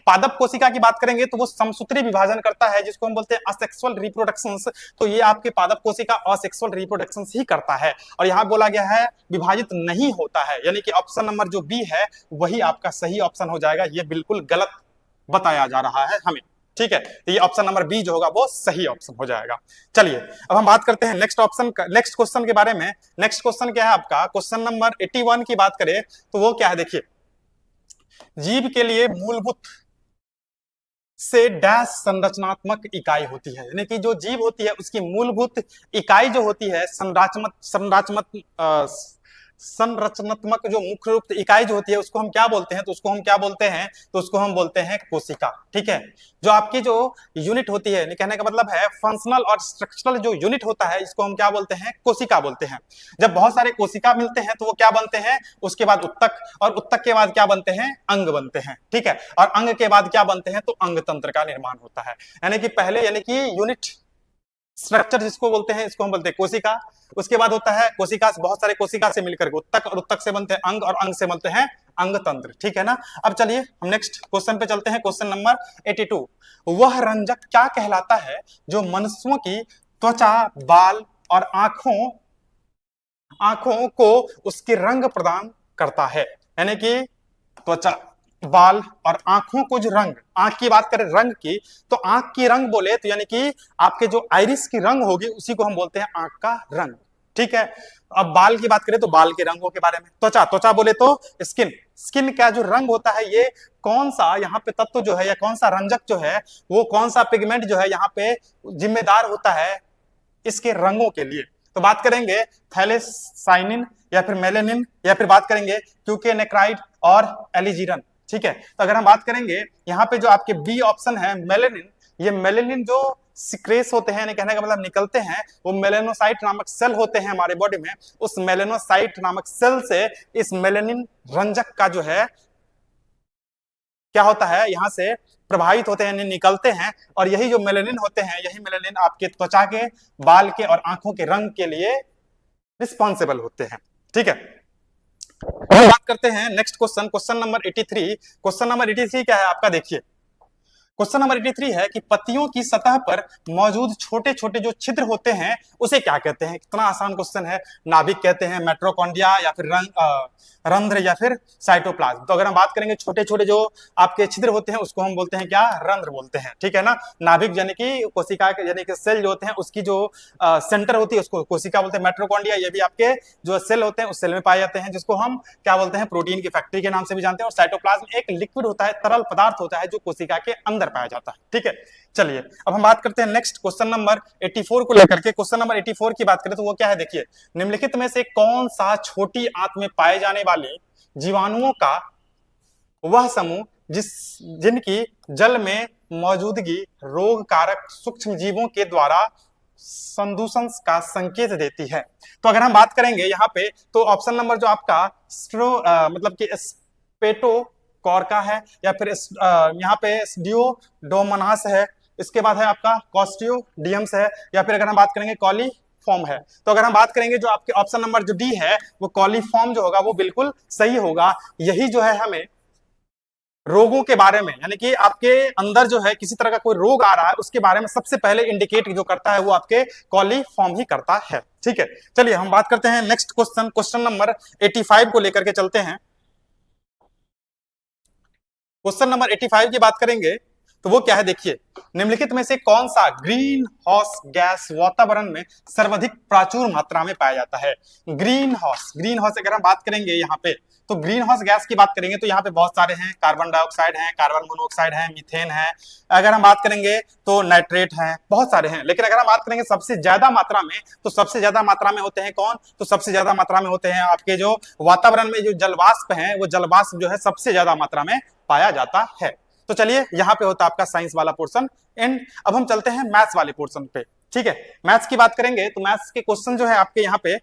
पादप कोशिका की बात करेंगे तो वो समसूत्री विभाजन करता है, जिसको हम बोलते हैं असेक्सुअल रिप्रोडक्शंस। तो ये आपके पादप कोशिका असेक्सुअल रिप्रोडक्शंस ही करता है, और यहाँ बोला गया है विभाजित नहीं होता है, यानी कि ऑप्शन नंबर जो बी है वही आपका सही ऑप्शन हो जाएगा। ये बिल्कुल गलत बताया जा रहा है हमें, ठीक है। तो ये ऑप्शन नंबर बी जो होगा वो सही ऑप्शन हो जाएगा। चलिए अब हम बात करते हैं नेक्स्ट ऑप्शन का, नेक्स्ट क्वेश्चन के बारे में। नेक्स्ट क्वेश्चन क्या है आपका, क्वेश्चन नंबर 81 की बात करें तो वो क्या है, देखिए जीव के लिए मूलभूत से डैश संरचनात्मक इकाई होती है, यानी कि जो जीव होती है उसकी मूलभूत इकाई जो होती है संरचनात्मक जो मुख्य रूप इकाई जो होती है उसको हम क्या बोलते हैं, तो उसको हम क्या बोलते हैं, तो उसको हम बोलते हैं कोशिका, ठीक है। जो आपकी जो यूनिट होती है, कहने का मतलब है फंक्शनल और स्ट्रक्चरल जो यूनिट होता है इसको हम क्या बोलते हैं, कोशिका बोलते हैं। जब बहुत सारे कोशिका मिलते हैं तो वो क्या बनते हैं, उसके बाद उत्तक, और उत्तक के बाद क्या बनते हैं, अंग बनते हैं, ठीक है। और अंग के बाद क्या बनते हैं, तो अंग तंत्र का निर्माण होता है। यानी कि पहले यानी कि यूनिट स्ट्रक्चर जिसको बोलते हैं इसको हम बोलते हैं कोशिका, उसके बाद होता है कोशिका से बहुत सारे कोशिका से मिलकर उत्तक, और उत्तक से बनते हैं अंग, और अंग से बनते हैं अंग तंत्र, ठीक है ना। अब चलिए हम नेक्स्ट क्वेश्चन पे चलते हैं, क्वेश्चन नंबर 82 वह रंजक क्या कहलाता है जो मनुष्यों की त्वचा, बाल और आंखों को उसके रंग प्रदान करता है। यानी कि त्वचा, बाल और आंखों को जो रंग, आंख की बात करें रंग की तो आंख की रंग बोले तो यानी कि आपके जो आइरिस की रंग होगी उसी को हम बोलते हैं आंख का रंग, ठीक है। अब बाल की बात करें तो बाल के रंगों के बारे में, त्वचा बोले तो स्किन का जो रंग होता है ये कौन सा यहाँ पे तत्व जो है या कौन सा रंजक जो है वो कौन सा पिगमेंट जो है यहाँ पे जिम्मेदार होता है इसके रंगों के लिए। तो बात करेंगे थैलेसाइनिन या फिर मेलेनिन, या फिर बात करेंगे क्यूकेनेक्राइड और एलिजीरन, ठीक है। तो अगर हम बात करेंगे यहाँ पे जो आपके बी ऑप्शन है मेलेनिन, ये मेलेनिन जो सिक्रेस होते हैं, कहने का मतलब निकलते हैं, वो मेलेनोसाइट नामक सेल होते हैं हमारे बॉडी में, उस मेलेनोसाइट नामक सेल से इस मेलेनिन रंजक का जो है क्या होता है यहाँ से प्रभावित होते हैं, निकलते हैं, और यही जो मेलेनिन होते हैं यही मेलेनिन आपके त्वचा के, बाल के और आंखों के रंग के लिए रिस्पॉन्सिबल होते हैं, ठीक है। बात करते हैं next question, question number 83। Question number 83 क्या है आपका, देखिए क्वेश्चन नंबर 83 है कि पत्तियों की सतह पर मौजूद छोटे छोटे जो छिद्र होते हैं उसे क्या कहते हैं। कितना आसान क्वेश्चन है, नाभिक कहते हैं, मेट्रोकॉन्ड्रिया या फिर रंध्र या फिर साइटोप्लाज्म। तो अगर हम बात करेंगे छोटे छोटे जो आपके छिद्र होते हैं उसको हम बोलते हैं क्या, रंध्र बोलते हैं, ठीक है ना। नाभिक यानी कि कोशिका यानी कि सेल जो होते हैं उसकी जो सेंटर होती है उसको कोशिका बोलते हैं। मेट्रोकॉन्ड्रिया ये भी आपके जो सेल होते हैं उस सेल में पाए जाते हैं, जिसको हम क्या बोलते हैं, प्रोटीन की फैक्ट्री के नाम से भी जानते हैं। और साइटोप्लाज्म एक लिक्विड होता है, तरल पदार्थ होता है जो कोशिका के अंदर पाया जाता है, ठीक है। चलिए अब हम बात करते हैं नेक्स्ट क्वेश्चन नंबर 84 को लेकर के। क्वेश्चन नंबर 84 की बात करें तो वो क्या है, देखिए निम्नलिखित में से कौन सा छोटी आंत में पाए जाने वाले जीवाणुओं का वह समूह जिनकी जल में मौजूदगी रोग कारक सूक्ष्म जीवों के द्वारा संदूषण का संकेत देती है। तो अगर हम बात करेंगे यहाँ पे तो ऑप्शन नंबर जो आपका मतलब कि स्पेटो कॉर्का है, या फिर यहाँ पे डियोडोमोनास है, इसके बाद है आपका कॉस्टियोडियम्स है, या फिर अगर हम बात करेंगे कॉलीफॉर्म है। तो अगर हम बात करेंगे जो आपके ऑप्शन नंबर जो डी है वो कॉलीफॉर्म जो होगा वो बिल्कुल सही होगा। यही जो है हमें रोगों के बारे में, यानी कि आपके अंदर जो है किसी तरह का कोई रोग आ रहा है उसके बारे में सबसे पहले इंडिकेट जो करता है वो आपके कॉलीफॉर्म ही करता है, ठीक है। चलिए हम बात करते हैं नेक्स्ट क्वेश्चन, क्वेश्चन नंबर 85 को लेकर के चलते हैं। क्वेश्चन नंबर 85 की बात करेंगे तो वो क्या है, देखिए, निम्नलिखित में से कौन सा ग्रीन हाउस गैस वातावरण में सर्वाधिक प्रचुर मात्रा में पाया जाता है। ग्रीन हाउस अगर हम बात करेंगे यहाँ पे, तो ग्रीन हाउस गैस की बात करेंगे तो यहाँ पे बहुत सारे हैं, कार्बन डाइऑक्साइड है, कार्बन मोनोऑक्साइड है, मीथेन है, अगर हम बात करेंगे तो नाइट्रेट है, बहुत सारे हैं। लेकिन अगर हम बात करेंगे सबसे ज्यादा मात्रा में, तो सबसे ज्यादा मात्रा में होते हैं कौन, तो सबसे ज्यादा मात्रा में होते हैं आपके जो वातावरण में जो जलवाष्प है, वो जलवाष्प जो है सबसे ज्यादा मात्रा में पाया जाता है। तो चलिए यहाँ पे होता है आपका साइंस वाला पोर्शन एंड अब हम चलते हैं मैथ्स वाले पोर्शन पे। ठीक है, मैथ्स की बात करेंगे तो मैथ्स के क्वेश्चन जो है आपके यहाँ पे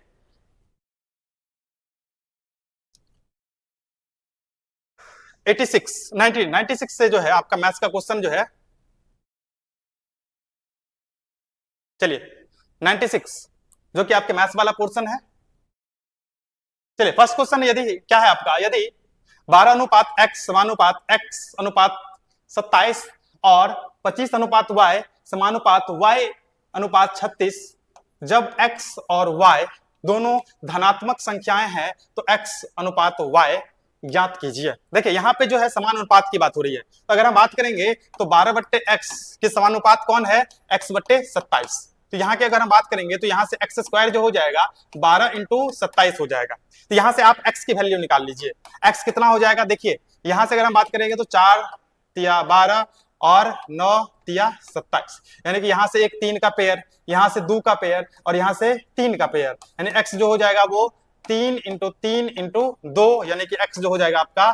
96 से जो है आपका मैथ्स का क्वेश्चन जो है, चलिए 96 जो कि आपके मैथ्स वाला पोर्शन है। चलिए फर्स्ट क्वेश्चन यदि क्या है आपका, यदि 12:x समानुपात x अनुपात 27 और 25:y समानुपात y अनुपात 36, जब x और y दोनों धनात्मक संख्याएं हैं तो x अनुपात y ज्ञात कीजिए। देखिए यहाँ पे जो है समानुपात की बात हो रही है, तो अगर हम बात करेंगे तो 12/x के समानुपात कौन है, x/27। तो यहाँ की अगर हम बात करेंगे तो यहाँ से एक्स स्क्वायर जो हो जाएगा 12 × 27 हो जाएगा। तो यहाँ से आप x की वैल्यू निकाल लीजिए, x कितना हो जाएगा, देखिए यहाँ से अगर हम बात करेंगे तो 4 × 12 और 9 × 27, यानी कि यहाँ से एक 3 का पेयर, यहाँ से 2 का पेयर और यहाँ से 3 का पेयर, यानी x जो हो जाएगा वो 3 × 3 × 2, यानी कि x जो हो जाएगा आपका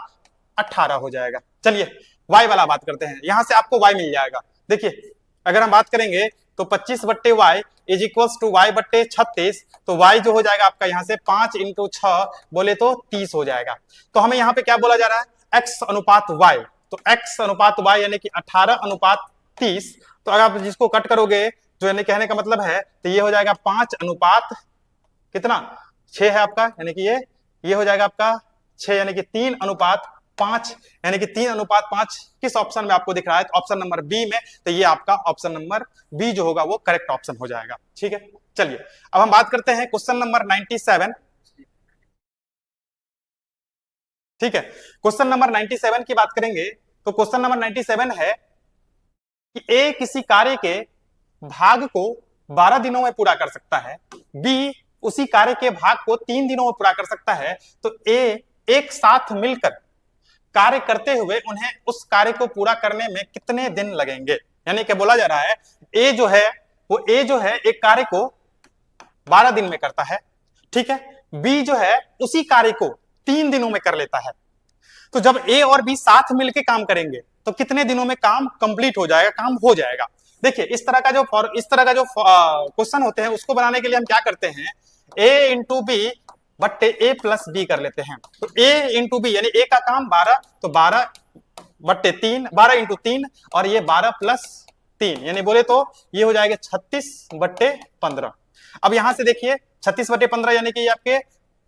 18 हो जाएगा। चलिए y वाला बात करते हैं, यहाँ से आपको y मिल जाएगा। देखिए अगर हम बात करेंगे तो 25/y is equals to y/36, तो y जो हो जाएगा आपका यहाँ से 5 × 6 बोले तो 30 हो जाएगा। तो हमें यहाँ पे क्या बोला जा रहा है, x अनुपात y, तो x अनुपात y यानी कि 18:30। तो अगर आप जिसको कट करोगे, जो यानी कहने का मतलब है, तो ये हो जाएगा 5 अनुपात कितना 6 है आपका, यानी कि ये हो जाएगा आपका 6, यानी कि 3:5, यानी कि 3:5 किस ऑप्शन में आपको दिख रहा है, तो ऑप्शन नंबर बी में। तो ये आपका ऑप्शन नंबर बी जो होगा वो करेक्ट ऑप्शन हो जाएगा। ठीक है, चलिए अब हम बात करते हैं क्वेश्चन नंबर 97। ठीक है, क्वेश्चन नंबर 97 की बात करेंगे तो क्वेश्चन नंबर 97 है कि ए किसी कार्य के भाग को 12 दिनों में पूरा कर सकता है, बी उसी कार्य के भाग को 3 दिनों में पूरा कर सकता है, तो ए एक साथ मिलकर कार्य करते हुए उन्हें उस कार्य को पूरा करने में कितने दिन लगेंगे। यानी कि बोला जा रहा है ए जो है एक कार्य को 12 दिन में करता है, ठीक है, बी जो है उसी कार्य को 3 दिनों में कर लेता है। तो जब ए और बी साथ मिलकर काम करेंगे तो कितने दिनों में काम कंप्लीट हो जाएगा, काम हो जाएगा। देखिए इस तरह का जो क्वेश्चन होते हैं उसको बनाने के लिए हम क्या करते हैं, ए इंटू बी बट्टे ए प्लस बी कर लेते हैं। तो ए इंटू बी यानी ए का काम 12, तो 12/3, 12 × 3 और ये 12 + 3, यानी बोले तो ये हो जाएगा 36/15। अब यहां से देखिए 36/15 यानी कि आपके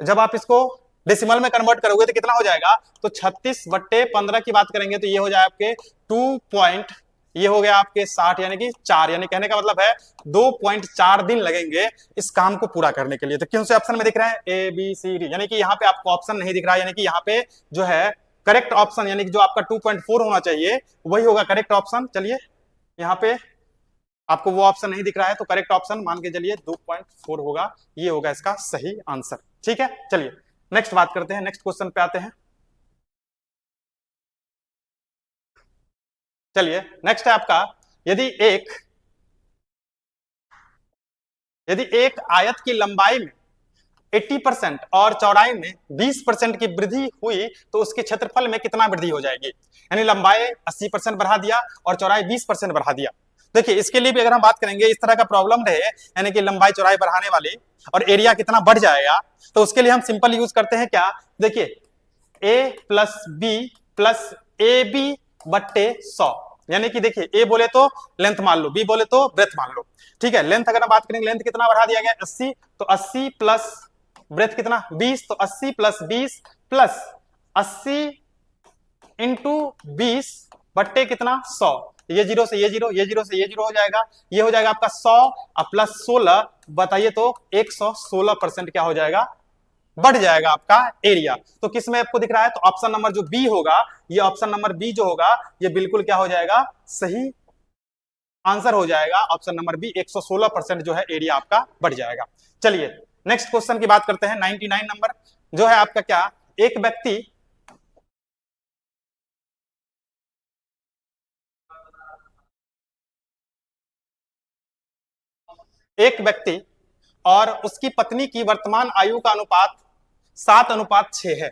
जब आप इसको डेसिमल में कन्वर्ट करोगे तो कितना हो जाएगा, तो 36/15 की बात करेंगे तो ये हो जाए आपके 2 ये हो गया आपके 60, यानी कि 4, यानी कहने का मतलब है 2.4 दिन लगेंगे इस काम को पूरा करने के लिए। तो कौन से ऑप्शन में दिख रहा है, ए बी सी डी, यानी कि यहाँ पे आपको ऑप्शन नहीं दिख रहा है, यानी कि यहाँ पे जो है करेक्ट ऑप्शन यानी कि जो आपका 2.4 होना चाहिए वही होगा करेक्ट ऑप्शन। चलिए यहाँ पे आपको वो ऑप्शन नहीं दिख रहा है, तो करेक्ट ऑप्शन मान के चलिए 2.4 होगा, ये होगा इसका सही आंसर। ठीक है, चलिए नेक्स्ट बात करते हैं, नेक्स्ट क्वेश्चन पे आते हैं। चलिए नेक्स्ट है आपका, यदि एक आयत की लंबाई में 80% और चौड़ाई में 20% की वृद्धि हुई तो उसके क्षेत्रफल में कितना वृद्धि हो जाएगी। यानी लंबाई 80% बढ़ा दिया और चौड़ाई 20% बढ़ा दिया। देखिए इसके लिए भी अगर हम बात करेंगे, इस तरह का प्रॉब्लम रहे यानी कि लंबाई चौड़ाई बढ़ाने वाली और एरिया कितना बढ़ जाएगा, तो उसके लिए हम सिंपल यूज करते हैं क्या, देखिए a + b + ab/100, यानी कि देखिए ए बोले तो लेंथ मान लो, बी बोले तो ब्रेथ मान लो। ठीक है, लेंथ अगर हम बात करेंगे, लेंथ कितना बढ़ा दिया गया 80, तो 80 प्लस ब्रेथ कितना 20, तो 80 + 20 + 80 × 20 बट्टे कितना 100, ये 0 से ये 0, ये 0 से ये 0 हो जाएगा, ये हो जाएगा आपका 100 + 16, बताइए तो 116% क्या हो जाएगा बढ़ जाएगा आपका एरिया। तो किस में आपको दिख रहा है, तो ऑप्शन नंबर जो बी होगा, ये ऑप्शन नंबर बी जो होगा ये बिल्कुल क्या हो जाएगा, सही आंसर हो जाएगा ऑप्शन नंबर बी। 116% जो है एरिया आपका बढ़ जाएगा। चलिए नेक्स्ट क्वेश्चन की बात करते हैं। 99 नंबर जो है आपका क्या, एक व्यक्ति और उसकी पत्नी की वर्तमान आयु का अनुपात 7:6 है।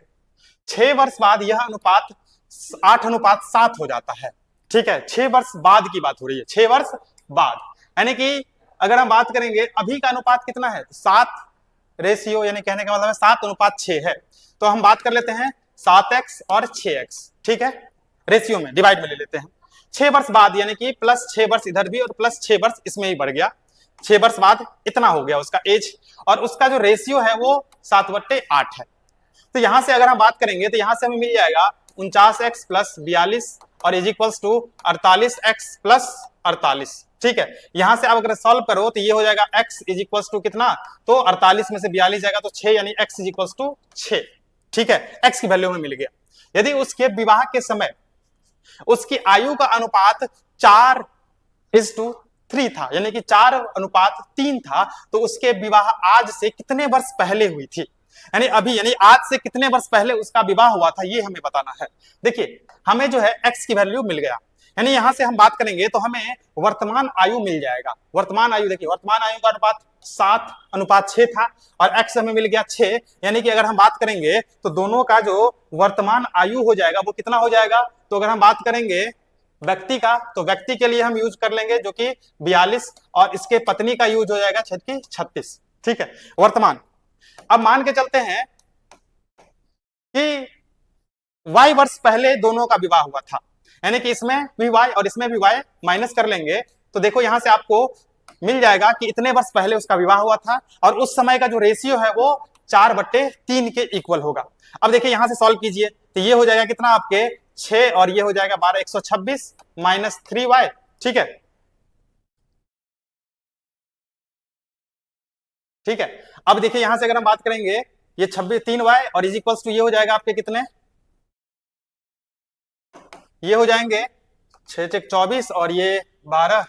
6 वर्ष बाद यह अनुपात 8:7 हो जाता है। ठीक है, 6 वर्ष बाद की बात हो रही है, 6 वर्ष बाद, यानी कि अगर हम बात करेंगे अभी का अनुपात कितना है, 7 रेशियो, यानी कहने का मतलब है 7:6 है। तो हम बात कर लेते हैं 7x और 6x, ठीक है, रेशियो में डिवाइड में ले लेते हैं। 6 वर्ष बाद यानी कि प्लस 6 वर्ष इधर भी और प्लस 6 वर्ष इसमें ही बढ़ गया, 6 वर्ष बाद इतना हो गया उसका एज, और उसका जो रेशियो है वो 7/8 है। तो यहां से अगर हम बात करेंगे तो यहां से हमें मिल जाएगा 49x प्लस 42 और is equals to 48x plus 48। ठीक है, यहां से आप अगर सॉल्व करो तो ये हो जाएगा x इज इक्वल्स टू कितना, तो 48 में से 42 जाएगा तो 6, यानी x इज इक्वल्स टू 6। ठीक है, x की वैल्यू में मिल गया। यदि उसके विवाह के समय उसकी आयु का अनुपात 4:3 था, यानी कि 4:3 था, तो उसके विवाह आज से कितने वर्ष पहले हुई थी, यानी अभी, यानी आज से कितने वर्ष पहले उसका विवाह हुआ था, ये हमें बताना है। देखिए हमें जो है x की वैल्यू मिल गया, यानी यहां से हम बात करेंगे तो हमें वर्तमान आयु मिल जाएगा। वर्तमान आयु देखिए, वर्तमान आयु का अनुपात 7:6 था और x हमें मिल गया 6, यानी कि अगर हम बात करेंगे तो दोनों का जो वर्तमान आयु हो जाएगा वो कितना हो जाएगा। तो अगर हम बात करेंगे व्यक्ति का, तो व्यक्ति के लिए हम यूज कर लेंगे जो कि 42 और इसके पत्नी का यूज हो जाएगा 36। ठीक है, वर्तमान। अब मान के चलते हैं कि y वर्ष पहले दोनों का विवाह हुआ था, यानी कि इसमें भी y और इसमें भी y माइनस कर लेंगे तो देखो यहां से आपको मिल जाएगा कि इतने वर्ष पहले उसका विवाह हुआ था और उस समय का जो रेशियो है वो 4/3 के इक्वल होगा। अब देखिए यहां से सॉल्व कीजिए तो ये हो जाएगा कितना आपके 6 और ये हो जाएगा 12, 126 माइनस 3y। ठीक है, ठीक है। अब देखिए यहां से अगर हम बात करेंगे ये 26 3y और इज इक्वल्स टू ये हो जाएगा आपके कितने, ये हो जाएंगे 6 6 24 और ये 12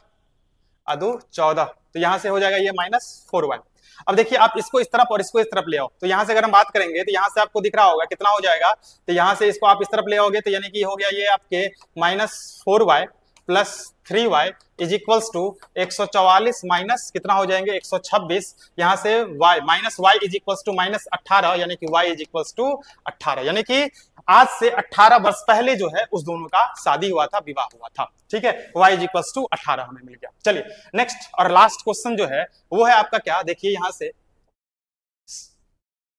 अदू 14, तो यहां से हो जाएगा ये -4y। अब देखिए आप इसको इस तरफ और इसको इस तरफ ले आओ, तो यहां से अगर हम बात करेंगे तो यहां से आपको दिख रहा होगा कितना हो जाएगा, तो यहां से इसको आप इस तरफ ले आओगे तो यानी कि हो गया ये आपके -4y plus 3y is equals to 144 minus कितना हो जाएंगे 126, यहां से y minus y is equals to -18, यानी कि y इज इक्वल्स टू 18, यानी कि आज से 18 वर्ष पहले जो है उस दोनों का शादी हुआ था, विवाह हुआ था। ठीक है, y इज इक्वल्स टू 18 हमें मिल गया। चलिए नेक्स्ट और लास्ट क्वेश्चन जो है वो है आपका क्या, देखिए यहां से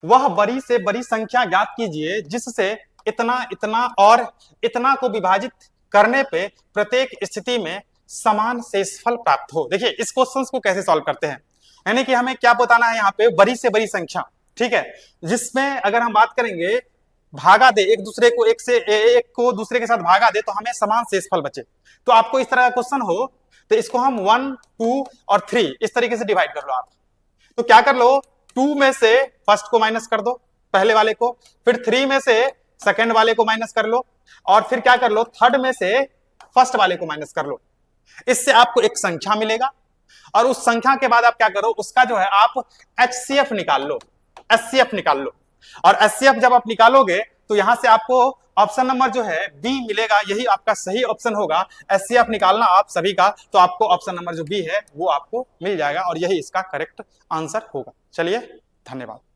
वह बड़ी से बड़ी संख्या ज्ञात कीजिए जिससे इतना इतना और इतना को विभाजित करने पे प्रत्येक स्थिति में समान शेषफल प्राप्त हो। देखिए इस क्वेश्चन को कैसे सॉल्व करते हैं, यानी कि हमें क्या बताना है यहाँ पे, बड़ी से बड़ी संख्या, ठीक है, जिसमें अगर हम बात करेंगे भागा दे एक दूसरे को, एक को दूसरे के साथ भागा दे तो हमें समान शेषफल बचे। तो आपको इस तरह का क्वेश्चन हो तो इसको हम 1 2 और 3 इस तरीके से डिवाइड कर लो आप। तो क्या कर लो, 2 में से फर्स्ट को माइनस कर दो, पहले वाले को, फिर 3 में से सेकंड वाले को माइनस कर लो, और फिर क्या कर लो, थर्ड में से फर्स्ट वाले को माइनस कर लो। इससे आपको एक संख्या मिलेगा और उस संख्या के बाद आप क्या करो, उसका जो है आप HCF निकाल लो, SCF निकाल लो, और SCF जब आप निकालोगे तो यहां से आपको ऑप्शन नंबर जो है बी मिलेगा, यही आपका सही ऑप्शन होगा। SCF निकालना आप सभी का, तो आपको ऑप्शन नंबर जो बी है वो आपको मिल जाएगा और यही इसका करेक्ट आंसर होगा। चलिए धन्यवाद।